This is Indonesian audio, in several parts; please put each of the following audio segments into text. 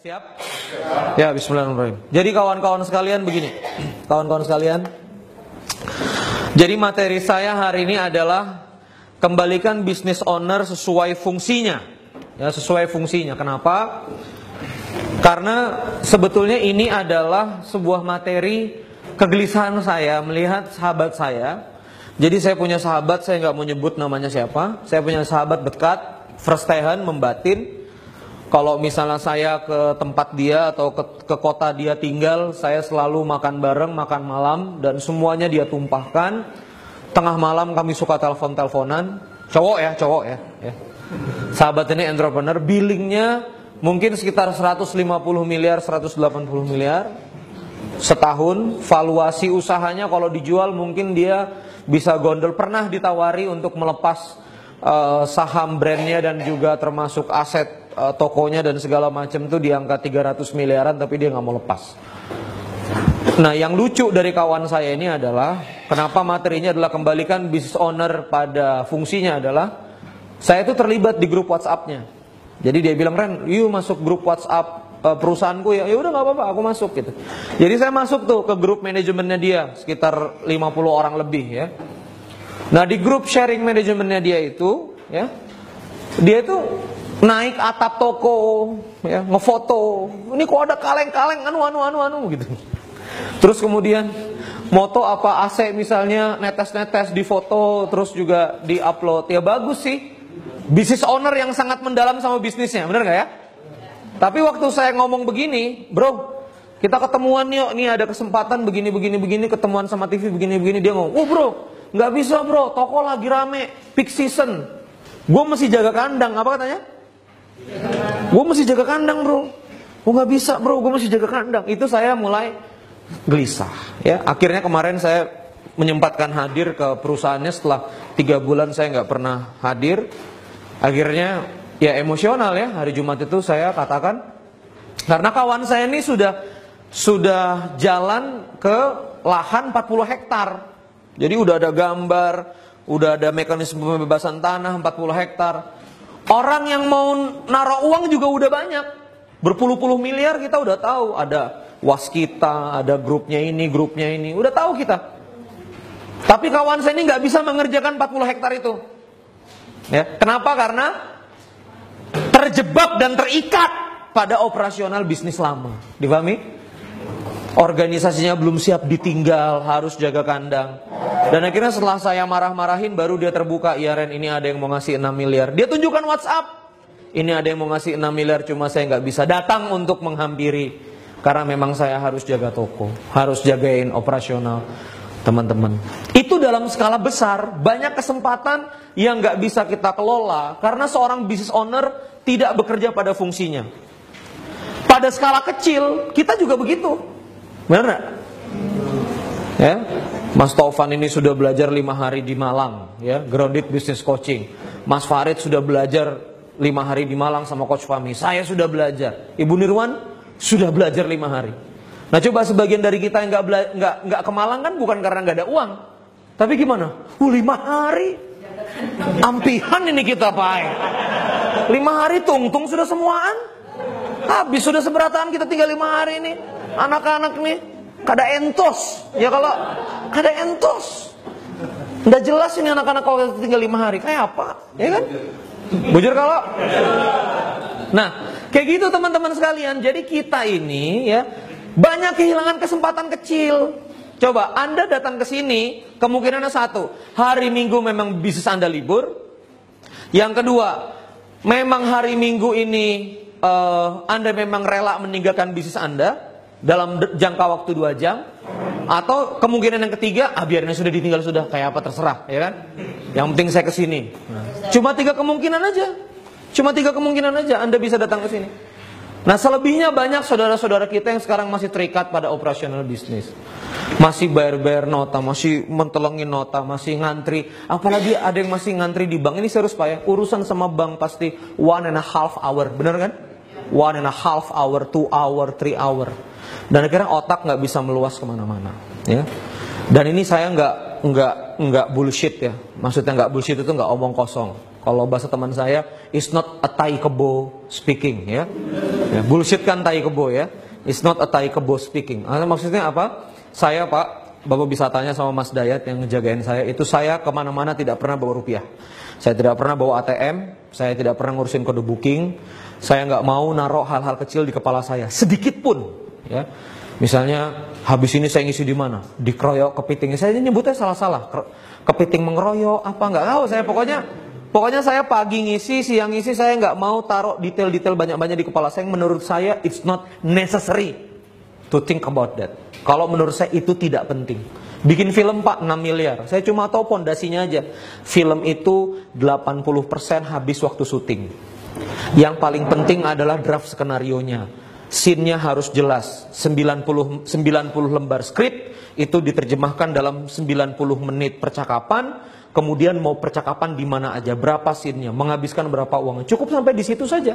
Siap? Ya, bismillahirrahmanirrahim. Jadi kawan-kawan sekalian begini. Kawan-kawan sekalian. Jadi materi saya hari ini adalah kembalikan business owner sesuai fungsinya. Ya, sesuai fungsinya. Kenapa? Karena sebetulnya ini adalah sebuah materi kegelisahan saya melihat sahabat saya. Jadi saya punya sahabat, saya nggak mau nyebut namanya siapa. Saya punya sahabat dekat, first hand, membatin. Kalau misalnya saya ke tempat dia atau ke kota dia tinggal, saya selalu makan bareng, makan malam, dan semuanya dia tumpahkan. Tengah malam kami suka telepon-teleponan. Cowok ya. Sahabat ini entrepreneur, billingnya mungkin sekitar 150 miliar, 180 miliar setahun. Valuasi usahanya kalau dijual mungkin dia bisa gondol. Pernah ditawari untuk melepas saham brandnya dan juga termasuk aset tokonya dan segala macam itu di angka 300 miliaran, tapi dia nggak mau lepas. Nah, yang lucu dari kawan saya ini adalah kenapa materinya adalah kembalikan business owner pada fungsinya adalah saya itu terlibat di grup WhatsApp-nya. Jadi dia bilang, "Ren, yuk masuk grup WhatsApp perusahaanku ya." Ya udah nggak apa-apa, aku masuk gitu. Jadi saya masuk tuh ke grup manajemennya dia, sekitar 50 orang lebih ya. Nah, di grup sharing manajemennya dia itu ya, dia itu naik atap toko ya, ngefoto. Ini kok ada kaleng-kaleng anu gitu. Terus kemudian moto apa AC misalnya netes-netes di foto, terus juga di-upload. Ya bagus sih. Business owner yang sangat mendalam sama bisnisnya, benar nggak ya? Tapi waktu saya ngomong begini, "Bro, kita ketemuan yuk, nih ada kesempatan begini, ketemuan sama TV begini." Dia ngomong, "Oh bro, nggak bisa bro, toko lagi rame, peak season. Gue mesti jaga kandang." Apa katanya? "Gue mesti jaga kandang bro." "Oh nggak bisa bro, gue mesti jaga kandang." Itu saya mulai gelisah ya. Akhirnya kemarin saya menyempatkan hadir ke perusahaannya setelah 3 bulan saya nggak pernah hadir. Akhirnya ya emosional ya, hari Jumat itu saya katakan, karena kawan saya ini sudah jalan ke lahan 40 hektar. Jadi udah ada gambar, udah ada mekanisme pembebasan tanah 40 hektar. Orang yang mau naruh uang juga udah banyak. Berpuluh-puluh miliar kita udah tahu. Ada Waskita, ada grupnya ini, udah tahu kita. Tapi kawan saya ini nggak bisa mengerjakan 40 hektar itu. Ya, kenapa? Karena terjebak dan terikat pada operasional bisnis lama. Dipahami? Organisasinya belum siap ditinggal, harus jaga kandang. Dan akhirnya setelah saya marah-marahin, baru dia terbuka. "Ya Ren, ini ada yang mau ngasih 6 miliar. Dia tunjukkan WhatsApp. "Ini ada yang mau ngasih 6 miliar, cuma saya nggak bisa datang untuk menghampiri. Karena memang saya harus jaga toko, harus jagain operasional." Teman-teman, itu dalam skala besar, banyak kesempatan yang nggak bisa kita kelola karena seorang business owner tidak bekerja pada fungsinya. Pada skala kecil, kita juga begitu. Benar nggak? Ya, Mas Taufan ini sudah belajar 5 hari di Malang, ya, grounded business coaching. Mas Farid sudah belajar 5 hari di Malang sama Coach Fahmi. Saya sudah belajar. Ibu Nirwan sudah belajar 5 hari. Nah, coba sebagian dari kita yang nggak ke Malang kan bukan karena nggak ada uang, tapi gimana? 5 hari, ampihan ini kita Pak. 5 hari tungtung sudah semuaan, habis sudah seberatan kita tinggal 5 hari ini. Anak-anak nih kada entos, ya kalau kada entos, nggak jelas ini anak-anak kalau tinggal 5 hari kayak apa, ya kan? Bujur kalau. Nah, kayak gitu teman-teman sekalian. Jadi kita ini ya banyak kehilangan kesempatan kecil. Coba Anda datang ke sini, kemungkinannya satu, hari Minggu memang bisnis Anda libur. Yang kedua, memang hari Minggu ini Anda memang rela meninggalkan bisnis Anda dalam jangka waktu 2 jam. Atau kemungkinan yang ketiga, biarnya sudah ditinggal sudah, kayak apa terserah, ya kan? Yang penting saya ke sini. Cuma 3 kemungkinan aja Anda bisa datang ke sini. Nah, selebihnya banyak saudara-saudara kita yang sekarang masih terikat pada operasional bisnis. Masih bayar-bayar nota, masih mentelengin nota, masih ngantri. Apalagi ada yang masih ngantri di bank. Ini serius Pak ya, urusan sama bank pasti 1,5 hour, benar kan? 1,5 hour, 2 hour, 3 hour. Dan akhirnya otak nggak bisa meluas kemana-mana, ya. Dan ini saya nggak bullshit ya. Maksudnya nggak bullshit itu nggak omong kosong. Kalau bahasa teman saya, it's not a tai kebo speaking, ya. Bullshit kan tai kebo, ya. It's not a tai kebo speaking. Maksudnya apa? Saya, Pak, Bapak bisa tanya sama Mas Dayat yang ngejagain saya, itu saya kemana-mana tidak pernah bawa rupiah. Saya tidak pernah bawa ATM, saya tidak pernah ngurusin kode booking, saya nggak mau naruh hal-hal kecil di kepala saya, sedikit pun, ya. Misalnya, habis ini saya ngisi di mana? Dikeroyok kepiting. Saya nyebutnya salah-salah. Kepiting mengeroyok, apa nggak tahu. Saya pokoknya saya pagi ngisi, siang ngisi, saya nggak mau taruh detail-detail banyak-banyak di kepala saya. Menurut saya, it's not necessary to think about that. Kalau menurut saya itu tidak penting. Bikin film, Pak, 6 miliar. Saya cuma tahu pondasinya aja. Film itu 80% habis waktu syuting. Yang paling penting adalah draft skenario-nya. Scene-nya harus jelas. 90 lembar skrip itu diterjemahkan dalam 90 menit percakapan. Kemudian mau percakapan di mana aja, berapa scene-nya, menghabiskan berapa uang. Cukup sampai di situ saja.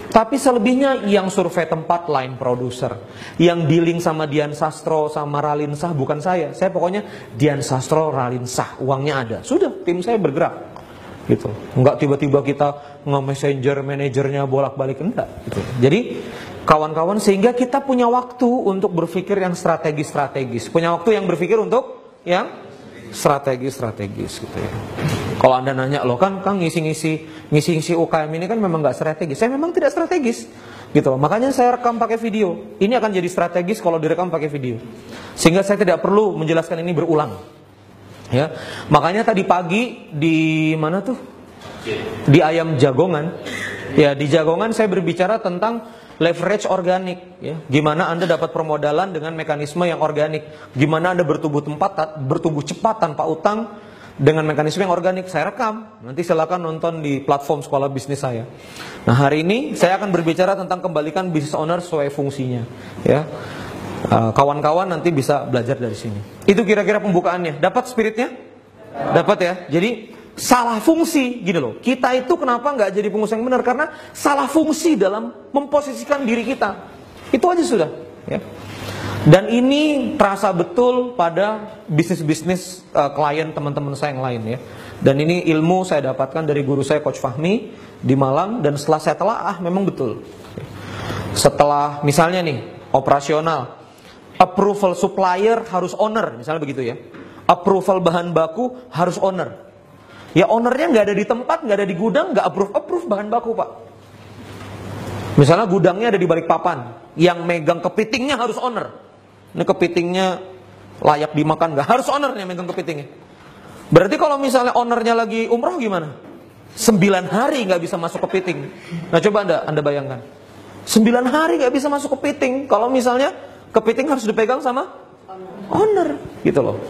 Tapi selebihnya yang survei tempat line producer, yang dealing sama Dian Sastro sama Ralin Shah bukan saya. Saya pokoknya Dian Sastro, Ralin Shah, uangnya ada. Sudah, tim saya bergerak. Gitu. Enggak tiba-tiba kita nge-messenger manajernya bolak-balik, enggak gitu. Jadi kawan-kawan, sehingga kita punya waktu untuk berpikir yang strategis-strategis, punya waktu yang berpikir untuk yang strategis gitu ya. Kalau Anda nanya, loh kan ngisi-ngisi UKM ini kan memang nggak strategis. Saya memang tidak strategis gitu loh. Makanya saya rekam pakai video. Ini akan jadi strategis kalau direkam pakai video, sehingga saya tidak perlu menjelaskan ini berulang. Ya, makanya tadi pagi di mana tuh? Di Ayam Jagongan. Ya, di Jagongan saya berbicara tentang leverage organik, ya. Gimana Anda dapat permodalan dengan mekanisme yang organik? Gimana Anda bertumbuh cepat tanpa utang dengan mekanisme yang organik? Saya rekam. Nanti silakan nonton di platform sekolah bisnis saya. Nah, hari ini saya akan berbicara tentang kembalikan business owner sesuai fungsinya, ya. Kawan-kawan nanti bisa belajar dari sini. Itu kira-kira pembukaannya. Dapat spiritnya? Dapat ya. Jadi salah fungsi, gini loh. Kita itu kenapa nggak jadi pengusaha yang benar? Karena salah fungsi dalam memposisikan diri kita. Itu aja sudah. Ya. Dan ini terasa betul pada bisnis-bisnis klien teman-teman saya yang lain ya. Dan ini ilmu saya dapatkan dari guru saya Coach Fahmi di Malang. Dan setelah saya telaah memang betul. Setelah misalnya nih operasional, approval supplier harus owner, misalnya begitu ya. Approval bahan baku harus owner. Ya ownernya nggak ada di tempat, nggak ada di gudang, nggak approve bahan baku, Pak. Misalnya gudangnya ada di Balikpapan, yang megang kepitingnya harus owner. Ini kepitingnya layak dimakan nggak? Harus ownernya megang kepitingnya. Berarti kalau misalnya ownernya lagi umroh gimana? 9 hari nggak bisa masuk kepiting. Nah coba anda bayangkan, 9 hari nggak bisa masuk kepiting. Kalau misalnya kepiting harus dipegang sama owner, gitu loh.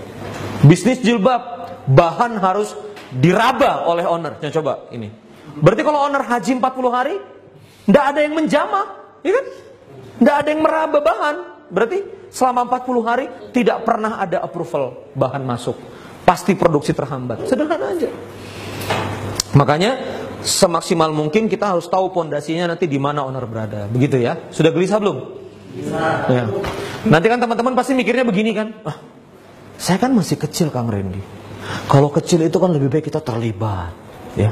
Bisnis jilbab, bahan harus diraba oleh owner. Nah, coba ini. Berarti kalau owner haji 40 hari, nggak ada yang menjamah, ya kan? Nggak ada yang meraba bahan. Berarti selama 40 hari tidak pernah ada approval bahan masuk. Pasti produksi terhambat. Sederhana aja. Makanya semaksimal mungkin kita harus tahu pondasinya nanti di mana owner berada. Begitu ya. Sudah gelisah belum? Ya. Nanti kan teman-teman pasti mikirnya begini kan, saya kan masih kecil Kang Randy. Kalau kecil itu kan lebih baik kita terlibat, ya.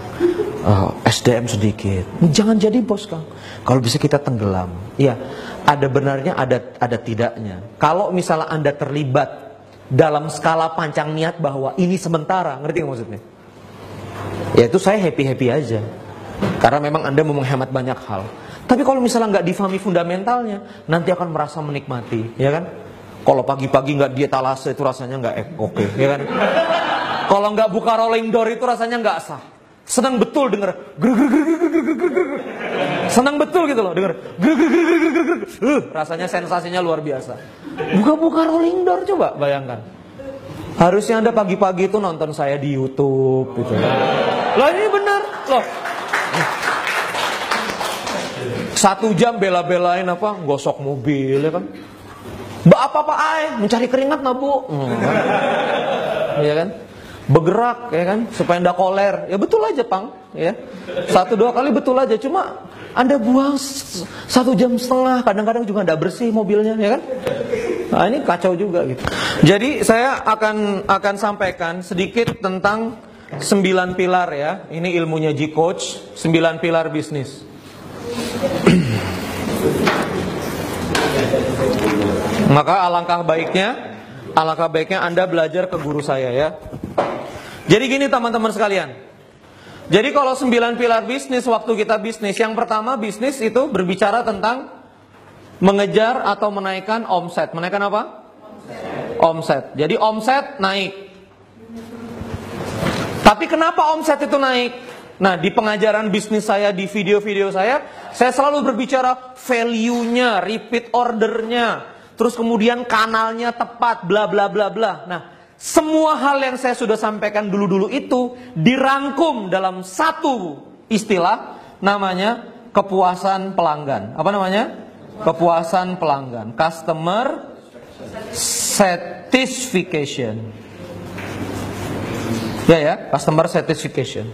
SDM sedikit, jangan jadi bos Kang. Kalau bisa kita tenggelam, ya. Ada benarnya, ada tidaknya. Kalau misalnya Anda terlibat dalam skala pancang niat bahwa ini sementara, ngerti nggak maksudnya? Ya itu saya happy aja, karena memang Anda mau menghemat banyak hal. Tapi kalau misalnya nggak difahami fundamentalnya, nanti akan merasa menikmati, ya kan? Kalau pagi-pagi nggak diet alase itu rasanya nggak oke, ya kan? Kalau nggak buka rolling door itu rasanya nggak sah. Senang betul denger, senang betul gitu loh denger, rasanya sensasinya luar biasa. Buka-buka rolling door coba bayangkan. Harusnya Anda pagi-pagi itu nonton saya di YouTube, gitu. Loh ini benar, loh. 1 jam bela-belain apa gosok mobil ya kan. Mbak apa mencari keringat nah Bu. Ya kan. Bergerak ya kan supaya ndak koler. Ya betul aja Pang ya. 1-2 kali betul aja, cuma Anda buang 1,5 jam, kadang-kadang juga ndak bersih mobilnya ya kan. Nah ini kacau juga gitu. Jadi saya akan sampaikan sedikit tentang 9 pilar ya. Ini ilmunya G-Coach, 9 pilar bisnis. Maka alangkah baiknya Anda belajar ke guru saya ya. Jadi gini teman-teman sekalian. Jadi kalau 9 pilar bisnis, waktu kita bisnis, yang pertama bisnis itu berbicara tentang mengejar atau menaikkan omset. Menaikkan apa? Omset. Jadi omset naik. Tapi kenapa omset itu naik? Nah, di pengajaran bisnis saya, di video-video saya selalu berbicara value-nya, repeat order-nya, terus kemudian kanalnya tepat, bla bla bla bla. Nah, semua hal yang saya sudah sampaikan dulu-dulu itu dirangkum dalam satu istilah, namanya kepuasan pelanggan. Apa namanya? Kepuasan pelanggan. Customer satisfaction. Ya, customer satisfaction.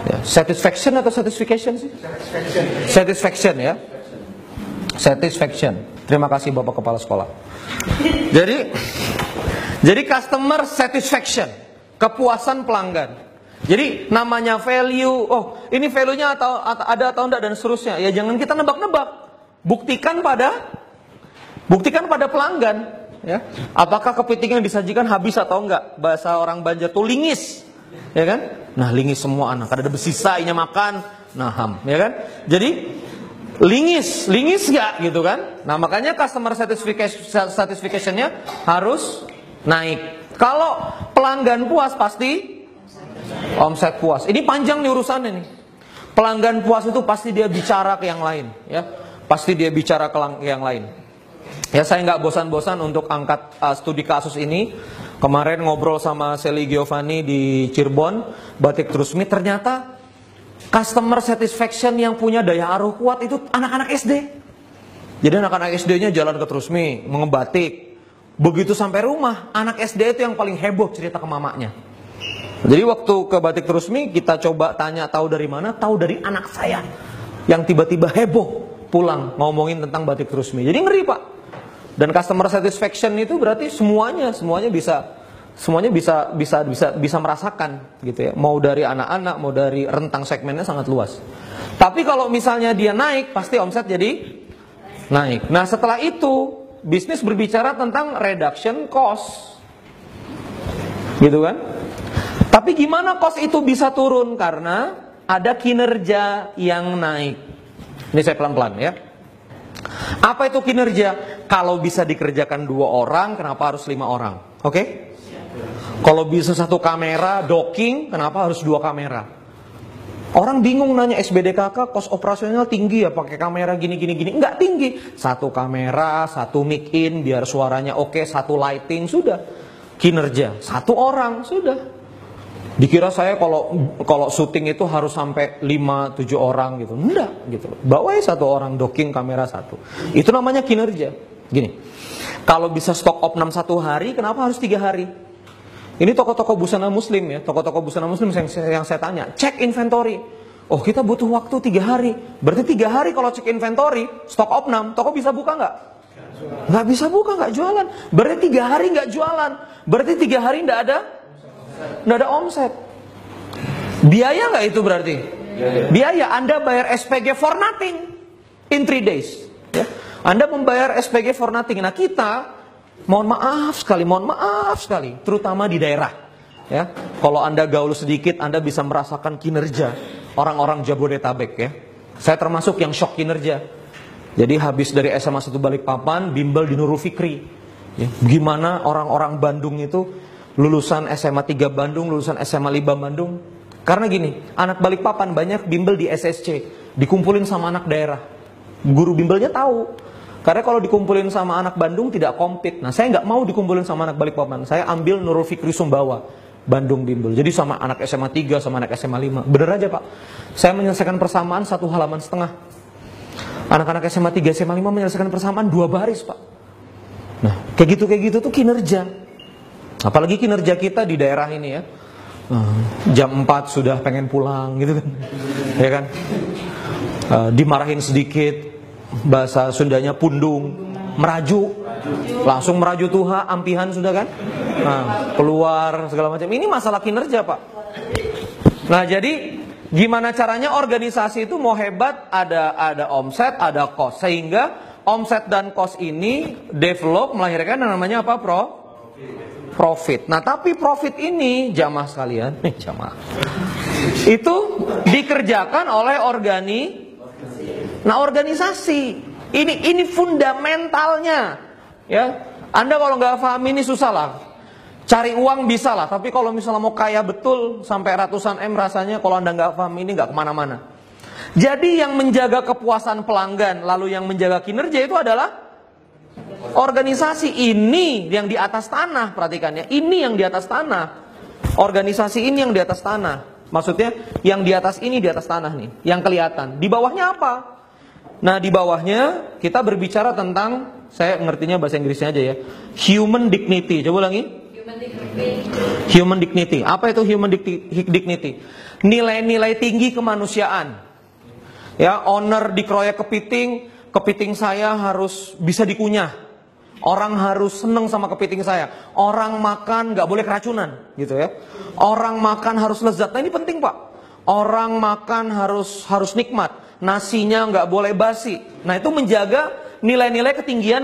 Ya, satisfaction atau satisfaction sih? Satisfaction ya. Satisfaction. Terima kasih Bapak Kepala Sekolah. Jadi customer satisfaction, kepuasan pelanggan. Jadi namanya value, oh ini value-nya ada atau enggak dan seterusnya. Ya jangan kita nebak-nebak. Buktikan pada pelanggan, ya. Apakah kepiting yang disajikan habis atau enggak? Bahasa orang Banjar tuh lingis, ya kan? Nah lingis semua anak, ada bersisa inya makan, nah ya kan? Jadi lingis enggak gitu kan? Nah makanya customer satisfaction-nya harus naik. Kalau pelanggan puas pasti omset puas. Ini panjang nih urusannya nih. Pelanggan puas itu pasti dia bicara ke yang lain, ya. Pasti dia bicara ke yang lain. Ya saya nggak bosan-bosan untuk angkat studi kasus ini. Kemarin ngobrol sama Sally Giovanni di Cirebon, Batik Trusmi, ternyata customer satisfaction yang punya daya aruh kuat itu anak-anak SD. Jadi anak-anak SD-nya jalan ke Trusmi, mengebatik. Begitu sampai rumah, anak SD itu yang paling heboh cerita ke mamanya. Jadi waktu ke Batik Trusmi, kita coba tanya tahu dari mana? Tahu dari anak saya yang tiba-tiba heboh pulang ngomongin tentang Batik Trusmi. Jadi ngeri Pak. Dan customer satisfaction itu berarti semuanya bisa merasakan gitu ya. Mau dari anak-anak, mau dari rentang segmennya sangat luas. Tapi kalau misalnya dia naik, pasti omset jadi naik. Nah setelah itu bisnis berbicara tentang reduction cost, gitu kan? Tapi gimana cost itu bisa turun? Karena ada kinerja yang naik. Ini saya pelan-pelan ya. Apa itu kinerja? Kalau bisa dikerjakan 2 orang, kenapa harus 5 orang? Oke? Kalau bisa 1 kamera docking, kenapa harus 2 kamera? Orang bingung nanya SBDKK cost operasional tinggi ya pakai kamera gini. Enggak tinggi. 1 kamera, 1 mic in biar suaranya oke, 1 lighting sudah. Kinerja 1 orang sudah. Dikira saya kalau syuting itu harus sampai 5-7 orang gitu. Enggak gitu. Bawa 1 orang docking kamera 1. Itu namanya kinerja. Gini. Kalau bisa stok opnam 1 hari, kenapa harus 3 hari? Ini toko-toko busana muslim ya. Toko-toko busana muslim yang saya tanya, cek inventory. Oh, kita butuh waktu 3 hari. Berarti 3 hari kalau cek inventory, stok opnam, toko bisa buka nggak? Nggak bisa buka, nggak jualan. Berarti 3 hari nggak jualan. Berarti 3 hari nggak ada omset. Biaya nggak itu berarti? Biaya. Anda bayar SPG for nothing in 3 days. Ya. Anda membayar SPG for nothing. Nah kita, mohon maaf sekali, terutama di daerah. Ya, kalau Anda gaul sedikit, Anda bisa merasakan kinerja orang-orang Jabodetabek. Ya, saya termasuk yang shock kinerja. Jadi habis dari SMA 1 Balikpapan, bimbel di Nurul Fikri. Ya, gimana orang-orang Bandung itu lulusan SMA 3 Bandung, lulusan SMA 5 Bandung. Karena gini, anak Balikpapan banyak bimbel di SSC, dikumpulin sama anak daerah. Guru bimbelnya tahu. Karena kalau dikumpulin sama anak Bandung tidak kompet. Nah saya nggak mau dikumpulin sama anak Balikpapan. Saya ambil Nurul Fikri Sumbawa, Bandung bimbel. Jadi sama anak SMA 3, sama anak SMA 5. Bener aja Pak. Saya menyelesaikan persamaan 1,5 halaman. Anak-anak SMA 3, SMA 5 menyelesaikan persamaan 2 baris Pak. Nah kayak gitu tuh kinerja. Apalagi kinerja kita di daerah ini ya. Jam 4 sudah pengen pulang gitu kan. Ya kan. Dimarahin sedikit, bahasa Sundanya pundung, meraju, langsung meraju tuha, ampihan sudah kan. Nah, keluar segala macam. Ini masalah kinerja Pak. Nah, jadi gimana caranya organisasi itu mau hebat, ada omset, ada cost, sehingga omset dan cost ini develop melahirkan yang namanya apa, profit. Nah, tapi profit ini jamaah sekalian, jamaah itu dikerjakan oleh organisasi. Ini fundamentalnya, ya. Anda kalau nggak paham ini susah lah. Cari uang bisa lah, tapi kalau misalnya mau kaya betul sampai ratusan M rasanya, kalau Anda nggak paham ini nggak kemana-mana. Jadi yang menjaga kepuasan pelanggan, lalu yang menjaga kinerja itu adalah organisasi. Ini yang di atas tanah, perhatikan ya. Ini yang di atas tanah. Organisasi ini yang di atas tanah. Maksudnya yang di atas ini di atas tanah nih, yang kelihatan. Di bawahnya apa? Nah, di bawahnya kita berbicara tentang, saya ngertinya bahasa Inggrisnya aja ya, human dignity. Coba ulangi. Human dignity. Apa itu human dignity? Nilai-nilai tinggi kemanusiaan. Ya, owner dikeroyok kepiting saya harus bisa dikunyah. Orang harus seneng sama kepiting saya. Orang makan nggak boleh keracunan, gitu ya. Orang makan harus lezat. Nah, ini penting, Pak. Orang makan harus nikmat. Nasinya nggak boleh basi. Nah, itu menjaga nilai-nilai ketinggian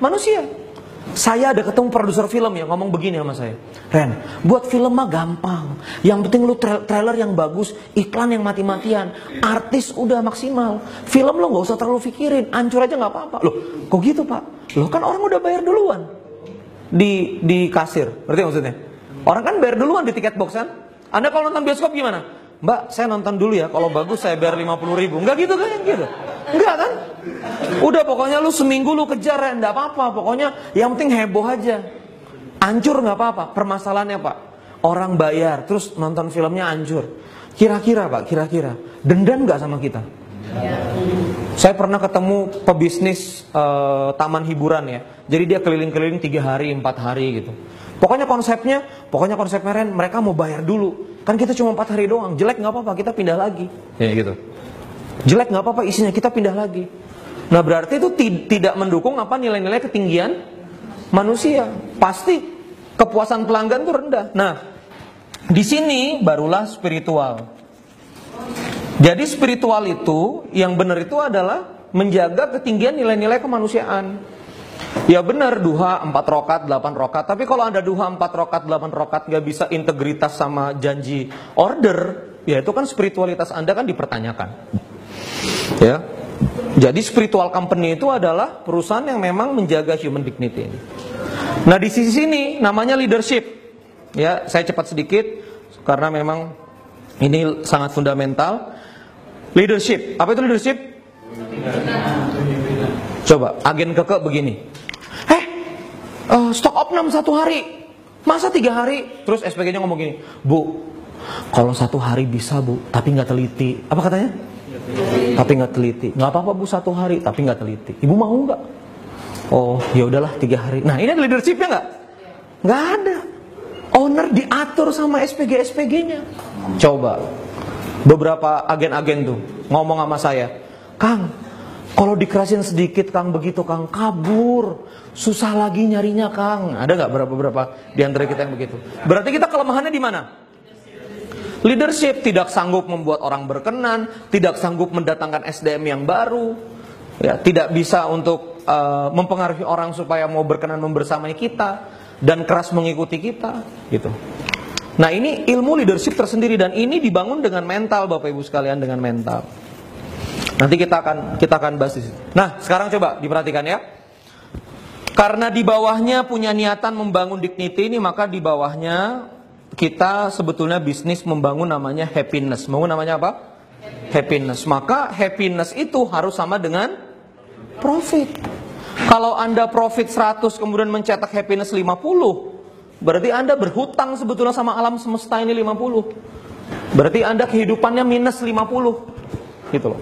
manusia. Saya ada ketemu produser film yang ngomong begini sama saya, Ren, buat film mah gampang. Yang penting lu trailer yang bagus, iklan yang mati-matian, artis udah maksimal. Film lo nggak usah terlalu pikirin, hancur aja nggak apa-apa. Loh, kok gitu, Pak? Loh, kan orang udah bayar duluan di kasir. Berarti maksudnya? Orang kan bayar duluan di tiket box kan? Anda kalau nonton bioskop gimana? Mbak, saya nonton dulu ya, kalau bagus saya bayar 50.000. Enggak gitu kan? Gitu. Enggak kan? Udah pokoknya lu seminggu lu kejar ya, enggak apa-apa. Pokoknya yang penting heboh aja. Hancur enggak apa-apa. Permasalahannya, Pak, orang bayar terus nonton filmnya hancur. Kira-kira, Pak, dendam enggak sama kita? Saya pernah ketemu pebisnis taman hiburan ya. Jadi dia keliling-keliling 3 hari, 4 hari gitu. Pokoknya konsepnya Ren, mereka mau bayar dulu. Kan kita cuma 4 hari doang. Jelek nggak apa-apa, kita pindah lagi. Ya gitu. Jelek nggak apa-apa, isinya kita pindah lagi. Nah, berarti itu tidak mendukung apa nilai-nilai ketinggian manusia. Pasti kepuasan pelanggan itu rendah. Nah, di sini barulah spiritual. Jadi spiritual itu yang benar itu adalah menjaga ketinggian nilai-nilai kemanusiaan. Ya benar, duha 4 rokat, 8 rokat. Tapi kalau Anda duha 4 rokat, 8 rokat gak bisa integritas sama janji order, ya itu kan spiritualitas Anda kan dipertanyakan. Ya. Jadi spiritual company itu adalah perusahaan yang memang menjaga human dignity. Nah, di sisi sini namanya leadership. Ya, saya cepat sedikit karena memang ini sangat fundamental. Leadership. Apa itu leadership? Coba, agen keke begini. Stok opnam 1 hari. Masa 3 hari? Terus SPG-nya ngomong gini, Bu, kalau 1 hari bisa, Bu, tapi nggak teliti. Apa katanya? Tapi nggak teliti. Nggak apa-apa, Bu, 1 hari, tapi nggak teliti. Ibu mau nggak? Oh, ya udahlah 3 hari. Nah, ini ada leadership-nya nggak? Nggak ada. Owner diatur sama SPG-SPG-nya. Coba, beberapa agen-agen tuh ngomong sama saya, Kang, kalau dikerasin sedikit, Kang, begitu, Kang, kabur. Susah lagi nyarinya, Kang. Ada nggak berapa di antara kita yang begitu? Berarti kita kelemahannya di mana? Leadership. Tidak sanggup membuat orang berkenan, tidak sanggup mendatangkan SDM yang baru, ya, tidak bisa untuk mempengaruhi orang supaya mau berkenan membersamai kita dan keras mengikuti kita, gitu. Nah, ini ilmu leadership tersendiri dan ini dibangun dengan mental, Bapak Ibu sekalian, dengan mental. Nanti kita akan bahas di situ. Nah, sekarang coba diperhatikan ya. Karena di bawahnya punya niatan membangun dignity ini, maka di bawahnya kita sebetulnya bisnis membangun namanya happiness. Membangun namanya apa? Happiness. Maka happiness itu harus sama dengan profit. Kalau Anda profit 100 kemudian mencetak happiness 50, berarti Anda berhutang sebetulnya sama alam semesta ini 50. Berarti Anda kehidupannya minus 50. Gitu loh.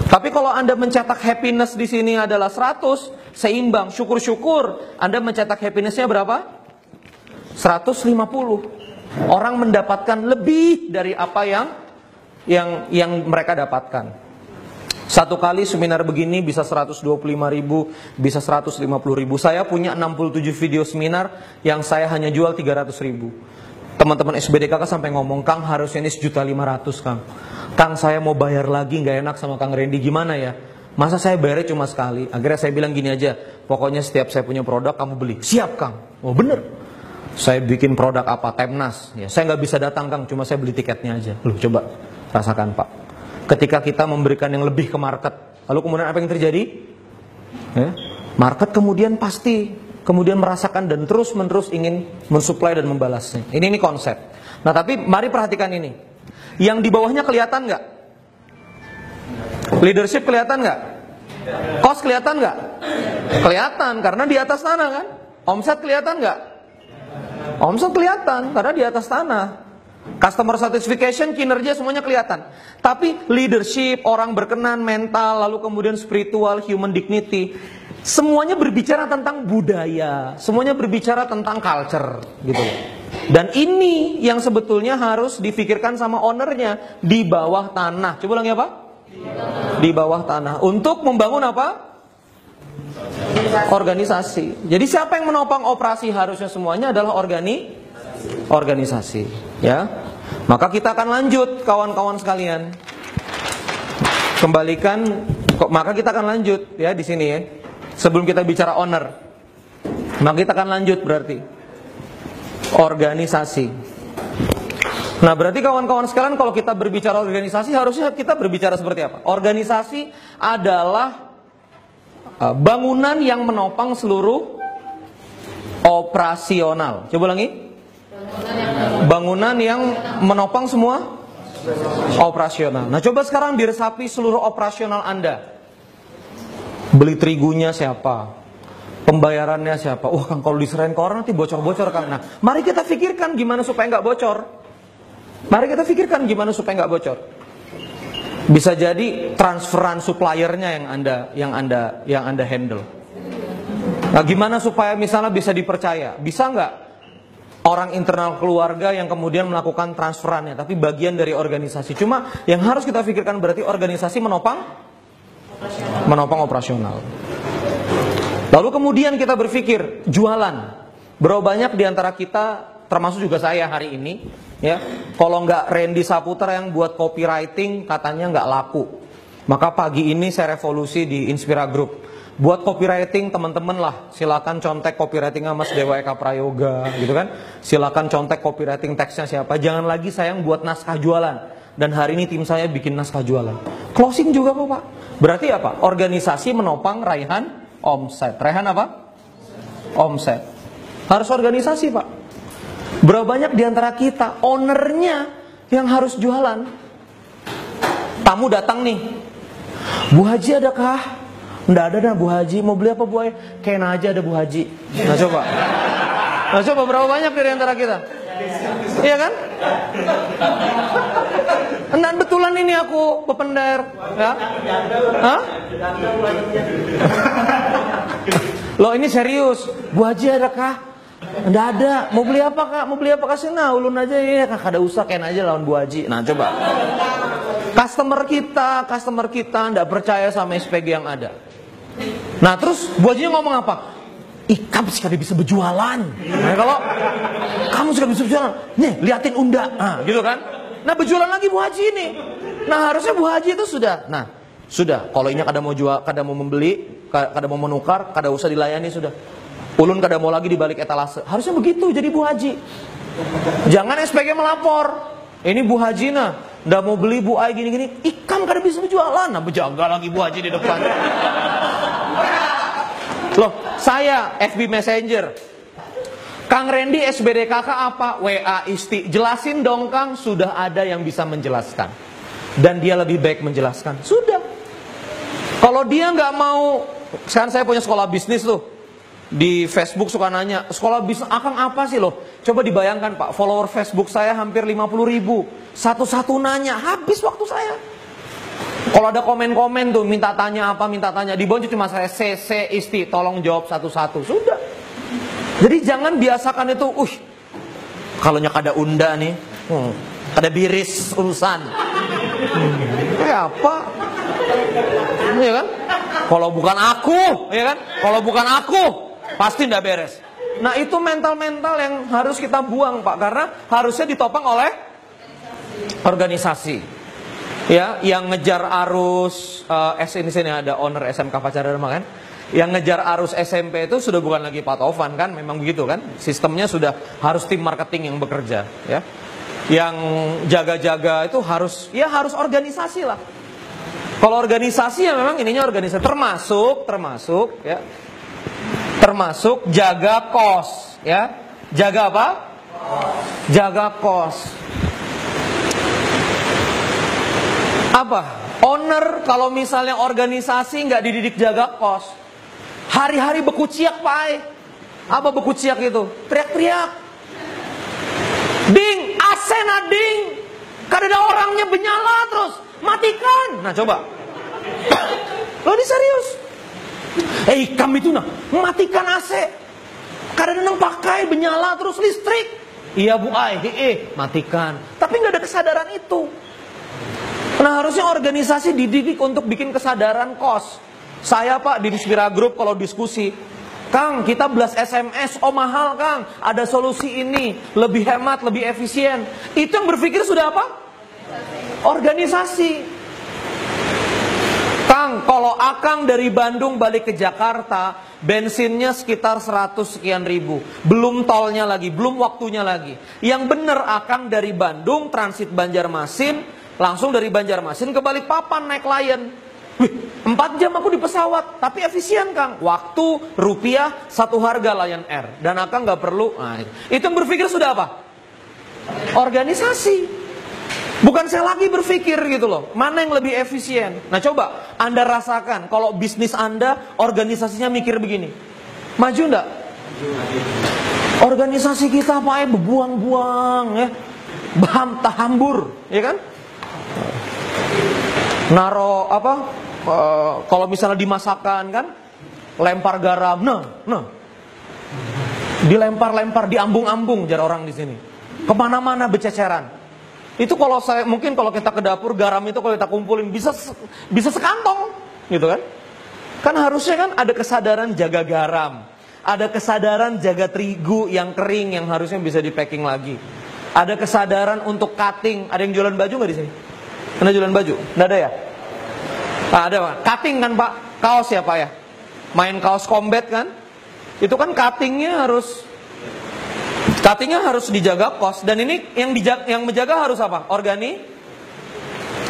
Tapi kalau Anda mencetak happiness di sini adalah 100, seimbang, syukur-syukur Anda mencetak happinessnya berapa? 150. Orang mendapatkan lebih dari apa yang mereka dapatkan. 1 kali seminar begini bisa 125.000, bisa 150.000. Saya punya 67 video seminar yang saya hanya jual 300.000. Teman-teman SBDKK sampai ngomong, Kang harusnya ini 1.500.000 Kang. Kang saya mau bayar lagi, nggak enak sama Kang Randy, gimana ya? Masa saya bayarnya cuma sekali? Akhirnya saya bilang gini aja, pokoknya setiap saya punya produk kamu beli. Siap Kang. Oh bener. Saya bikin produk apa? Temnas. Ya, saya nggak bisa datang Kang, cuma saya beli tiketnya aja. Loh coba rasakan Pak. Ketika kita memberikan yang lebih ke market, lalu kemudian apa yang terjadi? Ya, market kemudian pasti kemudian merasakan dan terus-menerus ingin mensuplai dan membalasnya. Ini konsep. Nah tapi mari perhatikan ini. Yang di bawahnya kelihatan nggak? Leadership kelihatan nggak? Cost kelihatan nggak? Kelihatan karena di atas tanah kan? Omset kelihatan nggak? Omset kelihatan karena di atas tanah. Customer satisfaction, kinerja semuanya kelihatan. Tapi leadership, orang berkenan, mental, lalu kemudian spiritual, human dignity, semuanya berbicara tentang budaya, semuanya berbicara tentang culture gitu. Dan ini yang sebetulnya harus difikirkan sama ownernya di bawah tanah. Coba ulangi apa? Di bawah tanah. Untuk membangun apa? Organisasi. Jadi siapa yang menopang operasi harusnya semuanya adalah organisasi, ya. Maka kita akan lanjut kawan-kawan sekalian. Maka kita akan lanjut ya di sini ya. Sebelum kita bicara owner, maka kita akan lanjut berarti organisasi. Nah berarti kawan-kawan sekalian, kalau kita berbicara organisasi harusnya kita berbicara seperti apa? Organisasi adalah bangunan yang menopang seluruh operasional. Coba ulangi. Bangunan yang menopang semua operasional. Nah coba sekarang diresapi seluruh operasional Anda. Beli terigunya siapa? Pembayarannya siapa? Wah Kang, kalau diserahin ke orang nanti bocor-bocor Kang. Nah, mari kita pikirkan gimana supaya nggak bocor. Mari kita pikirkan gimana supaya nggak bocor. Bisa jadi transferan suppliernya yang anda handle. Nah, gimana supaya misalnya bisa dipercaya? Bisa nggak orang internal keluarga yang kemudian melakukan transferannya, tapi bagian dari organisasi? Cuma yang harus kita pikirkan berarti organisasi menopang operasional. Lalu kemudian kita berpikir jualan. Berapa banyak diantara kita, termasuk juga saya hari ini, ya, kalau nggak Randy Saputra yang buat copywriting katanya nggak laku. Maka pagi ini saya revolusi di Inspira Group. Buat copywriting teman-teman lah, silakan contek copywritingnya Mas Dewa Eka Prayoga, gitu kan? Silakan contek copywriting teksnya siapa. Jangan lagi saya yang buat naskah jualan. Dan hari ini tim saya bikin naskah jualan. Closing juga kok Pak. Berarti apa? Organisasi menopang raihan omset. Raihan apa? Omset. Harus organisasi Pak. Berapa banyak diantara kita ownernya yang harus jualan? Tamu datang nih. Bu Haji adakah? Nggak ada dah Bu Haji. Mau beli apa Bu Haji? Kena aja ada Bu Haji. Nah coba berapa banyak dari antara kita? Iya kan? Dan betulan ini aku bepender, ya? Hah? Loh ini serius, Bu Haji adakah? Nggak ada. Mau beli apa Kak? Mau beli apa kasih? Nah ulun aja ya Kak, ada usah ken aja lawan Bu Haji. Nah coba. Customer kita nggak percaya sama SPG yang ada. Nah terus Bu Haji ngomong apa? Kamu sekali bisa berjualan. Nah, kalau kamu sekali bisa berjualan, nih liatin unda, gitu kan? Nah berjualan lagi Bu Haji ini. Nah harusnya Bu Haji itu sudah. Nah sudah. Kalau ini kada mau jual, kada mau membeli, kada mau menukar, kada usah dilayani sudah. Ulun kada mau lagi di balik etalase. Harusnya begitu jadi Bu Haji. Jangan SPG melapor. Ini Bu Haji nah, ndak mau beli Bu Ai gini-gini. Kamu kada bisa berjualan. Nah berjaga lagi Bu Haji di depan. Loh, saya FB Messenger. Kang Randy SBDKK apa? WA Isti. Jelasin dong Kang, sudah ada yang bisa menjelaskan. Dan dia lebih baik menjelaskan. Sudah. Kalau dia nggak mau, sekarang saya punya sekolah bisnis tuh. Di Facebook suka nanya, sekolah bisnis Akang apa sih loh? Coba dibayangkan Pak, follower Facebook saya hampir 50.000. Satu-satu nanya, habis waktu saya. Kalau ada komen-komen tuh, minta tanya apa, minta tanya. Di bawah cuma saya CC Isti, tolong jawab satu-satu. Sudah. Jadi jangan biasakan itu, kalau nyak ada unda nih, ada biris urusan. Kayak apa? Iya kan? Kalau bukan aku, ya kan? Kalau bukan aku, pasti ndak beres. Nah itu mental-mental yang harus kita buang Pak, karena harusnya ditopang oleh organisasi. Ya, yang ngejar arus ini sini ada owner SMK Pacadarma kan. Yang ngejar arus SMP itu sudah bukan lagi Pak Taufan kan, memang begitu kan? Sistemnya sudah harus tim marketing yang bekerja, ya. Yang jaga-jaga itu harus organisasi lah. Kalau organisasi ya memang ininya organisasi, termasuk ya. Termasuk jaga kos, ya. Jaga apa? Jaga kos. Apa? Owner kalau misalnya organisasi nggak dididik jaga kos, hari-hari bekuciak Pak. Apa bekuciak itu? Teriak-teriak. Ding, AC ding. Kada ada orangnya benyala terus. Matikan. Nah coba. Lo ini serius? Kami itu matikan AC. Kada ada nang pakai benyala terus listrik. Iya Bu matikan. Tapi nggak ada kesadaran itu. Nah harusnya organisasi dididik untuk bikin kesadaran kos. Saya Pak di Dispira Group kalau diskusi, Kang kita belas SMS, oh mahal Kang, ada solusi ini, lebih hemat, lebih efisien. Itu yang berpikir sudah apa? Organisasi. Kang kalau Akang dari Bandung balik ke Jakarta, bensinnya sekitar 100 sekian ribu, belum tolnya lagi, belum waktunya lagi. Yang bener Akang dari Bandung transit Banjarmasin, langsung dari Banjarmasin ke Balikpapan naik Lion. 4 jam aku di pesawat, tapi efisien Kang. Waktu, rupiah, satu harga Lion Air. Dan Akang nggak perlu. Nah, itu yang berpikir sudah apa? Organisasi. Bukan saya lagi berpikir gitu loh. Mana yang lebih efisien? Nah coba Anda rasakan kalau bisnis Anda organisasinya mikir begini. Maju enggak? Organisasi kita Pak bebuang-buang ya. Hambur, ya kan? Naro apa? Kalau misalnya dimasakkan kan, lempar garam, dilempar-lempar, diambung-ambung jar orang di sini, kemana-mana bececeran. Itu kalau kalau kita ke dapur garam itu kalau kita kumpulin bisa sekantong, gitu kan? Kan harusnya kan ada kesadaran jaga garam, ada kesadaran jaga terigu yang kering yang harusnya bisa di packing lagi, ada kesadaran untuk cutting. Ada yang jualan baju nggak di sini? Anda jualan baju? Nggak ada ya? Nah, ada Pak. Cutting kan Pak? Kaos ya Pak ya? Main kaos combat kan? Itu kan cuttingnya harus dijaga kos. Dan ini yang menjaga harus apa?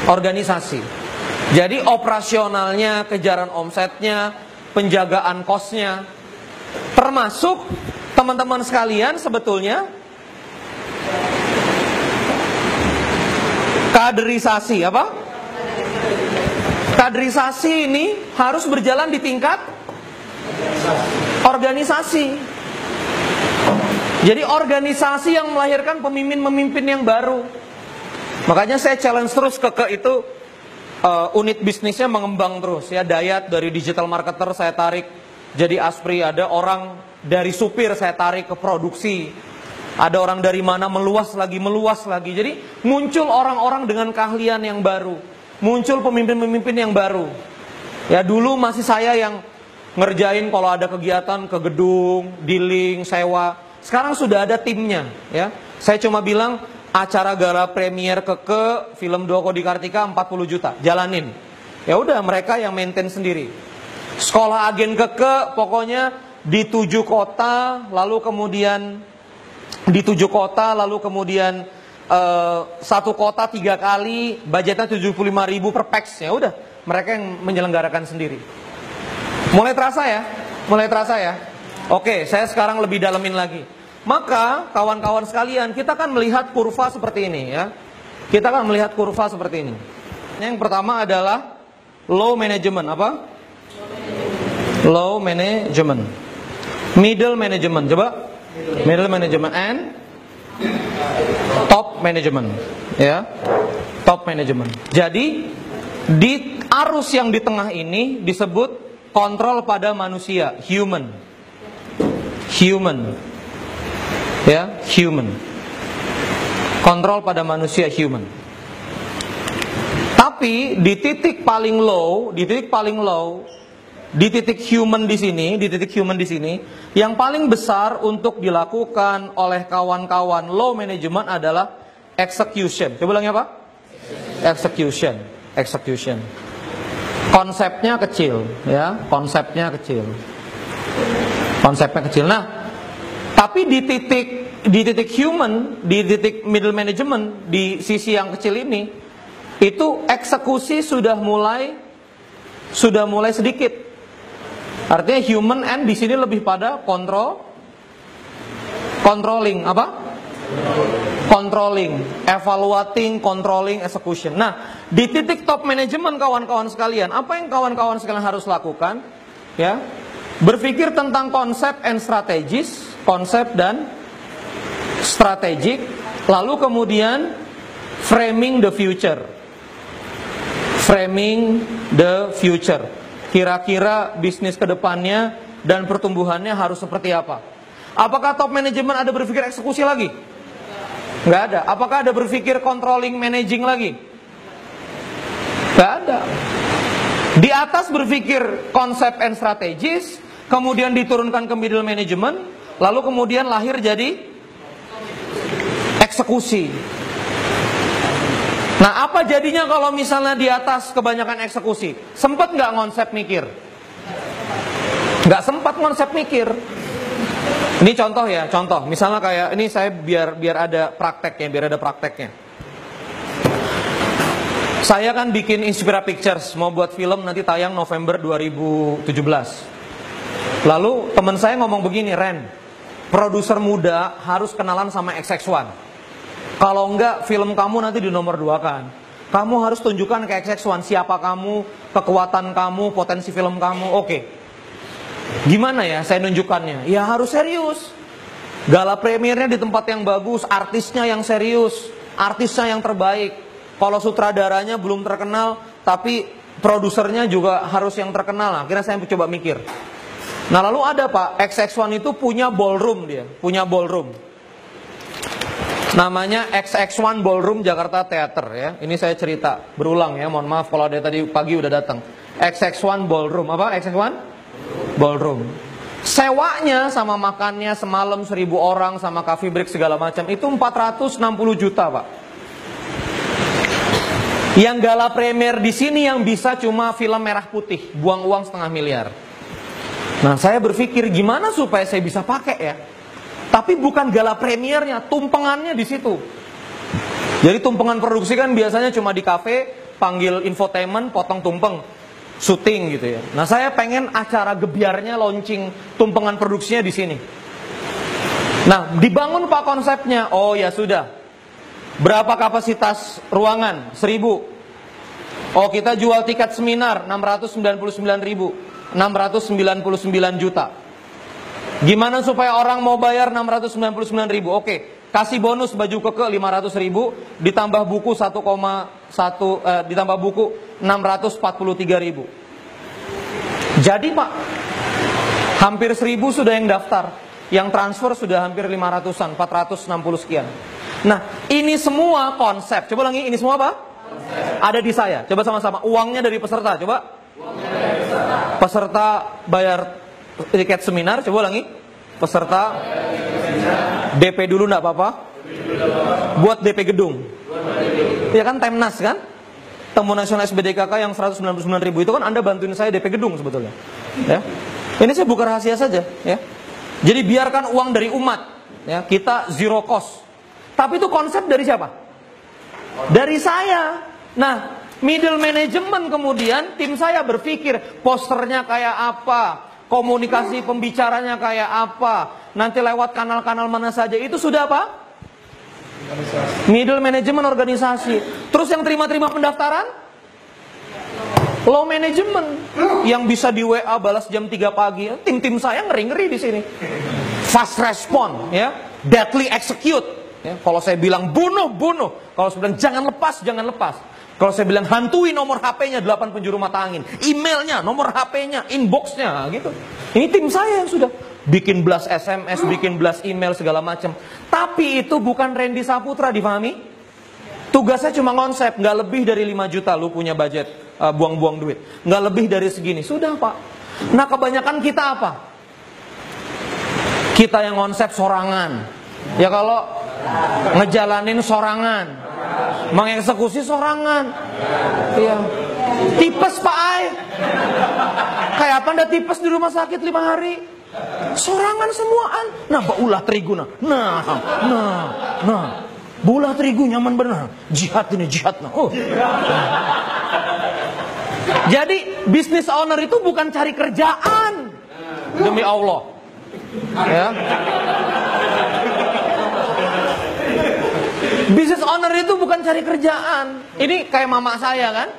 Organisasi. Jadi operasionalnya, kejaran omsetnya, penjagaan kosnya. Termasuk teman-teman sekalian sebetulnya kaderisasi apa? Kaderisasi ini harus berjalan di tingkat organisasi. Jadi organisasi yang melahirkan pemimpin-pemimpin yang baru. Makanya saya challenge terus ke itu unit bisnisnya mengembang terus ya. Dayat dari digital marketer saya tarik jadi Aspri. Ada orang dari supir saya tarik ke produksi. Ada orang dari mana meluas lagi. Jadi muncul orang-orang dengan keahlian yang baru. Muncul pemimpin-pemimpin yang baru. Ya dulu masih saya yang ngerjain kalau ada kegiatan ke gedung, dealing, sewa. Sekarang sudah ada timnya ya. Saya cuma bilang acara gala premier ke film Doko di Kartika 40 juta, jalanin. Ya udah mereka yang maintain sendiri. Sekolah agen pokoknya di 7 kota, lalu kemudian satu kota 3 kali, budgetnya 75.000 per pax. Ya udah, mereka yang menyelenggarakan sendiri. Mulai terasa ya? Oke, saya sekarang lebih dalemin lagi. Maka kawan-kawan sekalian, kita kan melihat kurva seperti ini ya. Yang pertama adalah low management apa? Low management. Middle management, coba. Middle management and top management ya. Top management. Jadi di arus yang di tengah ini disebut kontrol pada manusia, human. Ya, human. Kontrol pada manusia, human. Tapi di titik paling low di titik human di sini, yang paling besar untuk dilakukan oleh kawan-kawan low management adalah execution. Coba ulangi apa? Execution. Konsepnya kecil, ya, konsepnya kecil. Nah, tapi di titik human, di titik middle management, di sisi yang kecil ini, itu eksekusi sudah mulai sedikit. Artinya human end di sini lebih pada controlling, evaluating, controlling, execution. Nah, di titik top management kawan-kawan sekalian, apa yang kawan-kawan sekalian harus lakukan? Ya, berpikir tentang konsep and strategis, konsep dan strategik, lalu kemudian framing the future. Kira-kira bisnis kedepannya dan pertumbuhannya harus seperti apa? Apakah top manajemen ada berpikir eksekusi lagi? Nggak ada. Apakah ada berpikir controlling, managing lagi? Nggak ada. Di atas berpikir konsep and strategis, kemudian diturunkan ke middle management, lalu kemudian lahir jadi eksekusi. Nah, apa jadinya kalau misalnya di atas kebanyakan eksekusi? Sempat nggak konsep mikir? Nggak sempat konsep mikir. Ini contoh ya, contoh. Misalnya kayak ini saya biar ada prakteknya, Saya kan bikin Inspira Pictures, mau buat film nanti tayang November 2017. Lalu teman saya ngomong begini, Ren, produser muda harus kenalan sama XX1. Kalau enggak, film kamu nanti di nomor 2 kan. Kamu harus tunjukkan ke XX1 siapa kamu, kekuatan kamu, potensi film kamu. Oke. Gimana ya saya nunjukkannya? Ya harus serius. Gala premiernya di tempat yang bagus, artisnya yang serius, artisnya yang terbaik. Kalau sutradaranya belum terkenal, tapi produsernya juga harus yang terkenal. Akhirnya saya coba mikir. Nah, lalu ada Pak, XX1 itu punya ballroom dia, namanya XX1 Ballroom Jakarta Theater ya. Ini saya cerita berulang ya. Mohon maaf kalau ada tadi pagi udah datang. XX1 Ballroom apa? XX1 Ballroom. Sewanya sama makannya semalam 1.000 orang sama coffee break segala macam itu 460 juta Pak. Yang gala premier di sini yang bisa cuma film merah putih, buang uang 0,5 miliar. Nah, saya berpikir gimana supaya saya bisa pakai ya. Tapi bukan gala premiernya, tumpengannya di situ. Jadi tumpengan produksi kan biasanya cuma di kafe, panggil infotainment, potong tumpeng, syuting gitu ya. Nah, saya pengen acara gebiarnya launching tumpengan produksinya di sini. Nah, dibangun Pak konsepnya. Oh ya sudah. Berapa kapasitas ruangan? 1.000. Oh, kita jual tiket seminar 699.000, 699 juta. Gimana supaya orang mau bayar 699.000? Oke, kasih bonus baju keke 500.000, ditambah buku 1,1 ditambah buku 643.000. Jadi Pak, hampir 1.000 sudah yang daftar, yang transfer sudah hampir 500-an, 460 sekian. Nah, ini semua konsep. Coba lagi, ini semua apa? Konsep. Ada di saya. Coba sama-sama. Uangnya dari peserta. Coba. Uangnya dari peserta. Peserta bayar tiket seminar, coba ulangi. Peserta DP dulu enggak apa-apa. Buat DP gedung. Ya kan Temnas kan? Temu Nasional SBDKK yang 199.000 itu kan Anda bantuin saya DP gedung sebetulnya. Ya. Ini saya buka rahasia saja, ya. Jadi biarkan uang dari umat, ya. Kita zero cost. Tapi itu konsep dari siapa? Dari saya. Nah, middle management kemudian tim saya berpikir posternya kayak apa, komunikasi pembicaranya kayak apa, nanti lewat kanal-kanal mana saja, itu sudah apa? Middle management organisasi. Terus yang terima-terima pendaftaran? Low management. Yang bisa di WA balas jam 3 pagi. Tim-tim saya ngeri-ngeri di sini. Fast respond, ya. Deadly execute. Ya. Kalau saya bilang bunuh, bunuh. Kalau saya bilang jangan lepas, jangan lepas. Kalau saya bilang hantui nomor HP-nya 8 penjuru mata angin, emailnya, nomor HP-nya, inbox-nya, gitu. Ini tim saya yang sudah bikin blast SMS, bikin blast email segala macam. Tapi itu bukan Randy Saputra, difahami? Tugasnya cuma konsep, nggak lebih dari 5 juta lu punya budget, buang-buang duit. Nggak lebih dari segini, sudah Pak. Nah kebanyakan kita apa? Kita yang konsep sorangan. Ya kalau ngejalanin sorangan, mengeksekusi sorangan. Iya. Tipes Pak Ai. Kayak apa Anda tipes di rumah sakit 5 hari? Sorangan semuaan. Nah, baulah terigu nah. Nah. Bola terigu nyaman benar. Jihad ini jihad nah. Jadi business owner itu bukan cari kerjaan. Demi Allah. Ya. Business owner itu bukan cari kerjaan. Ini kayak mama saya kan.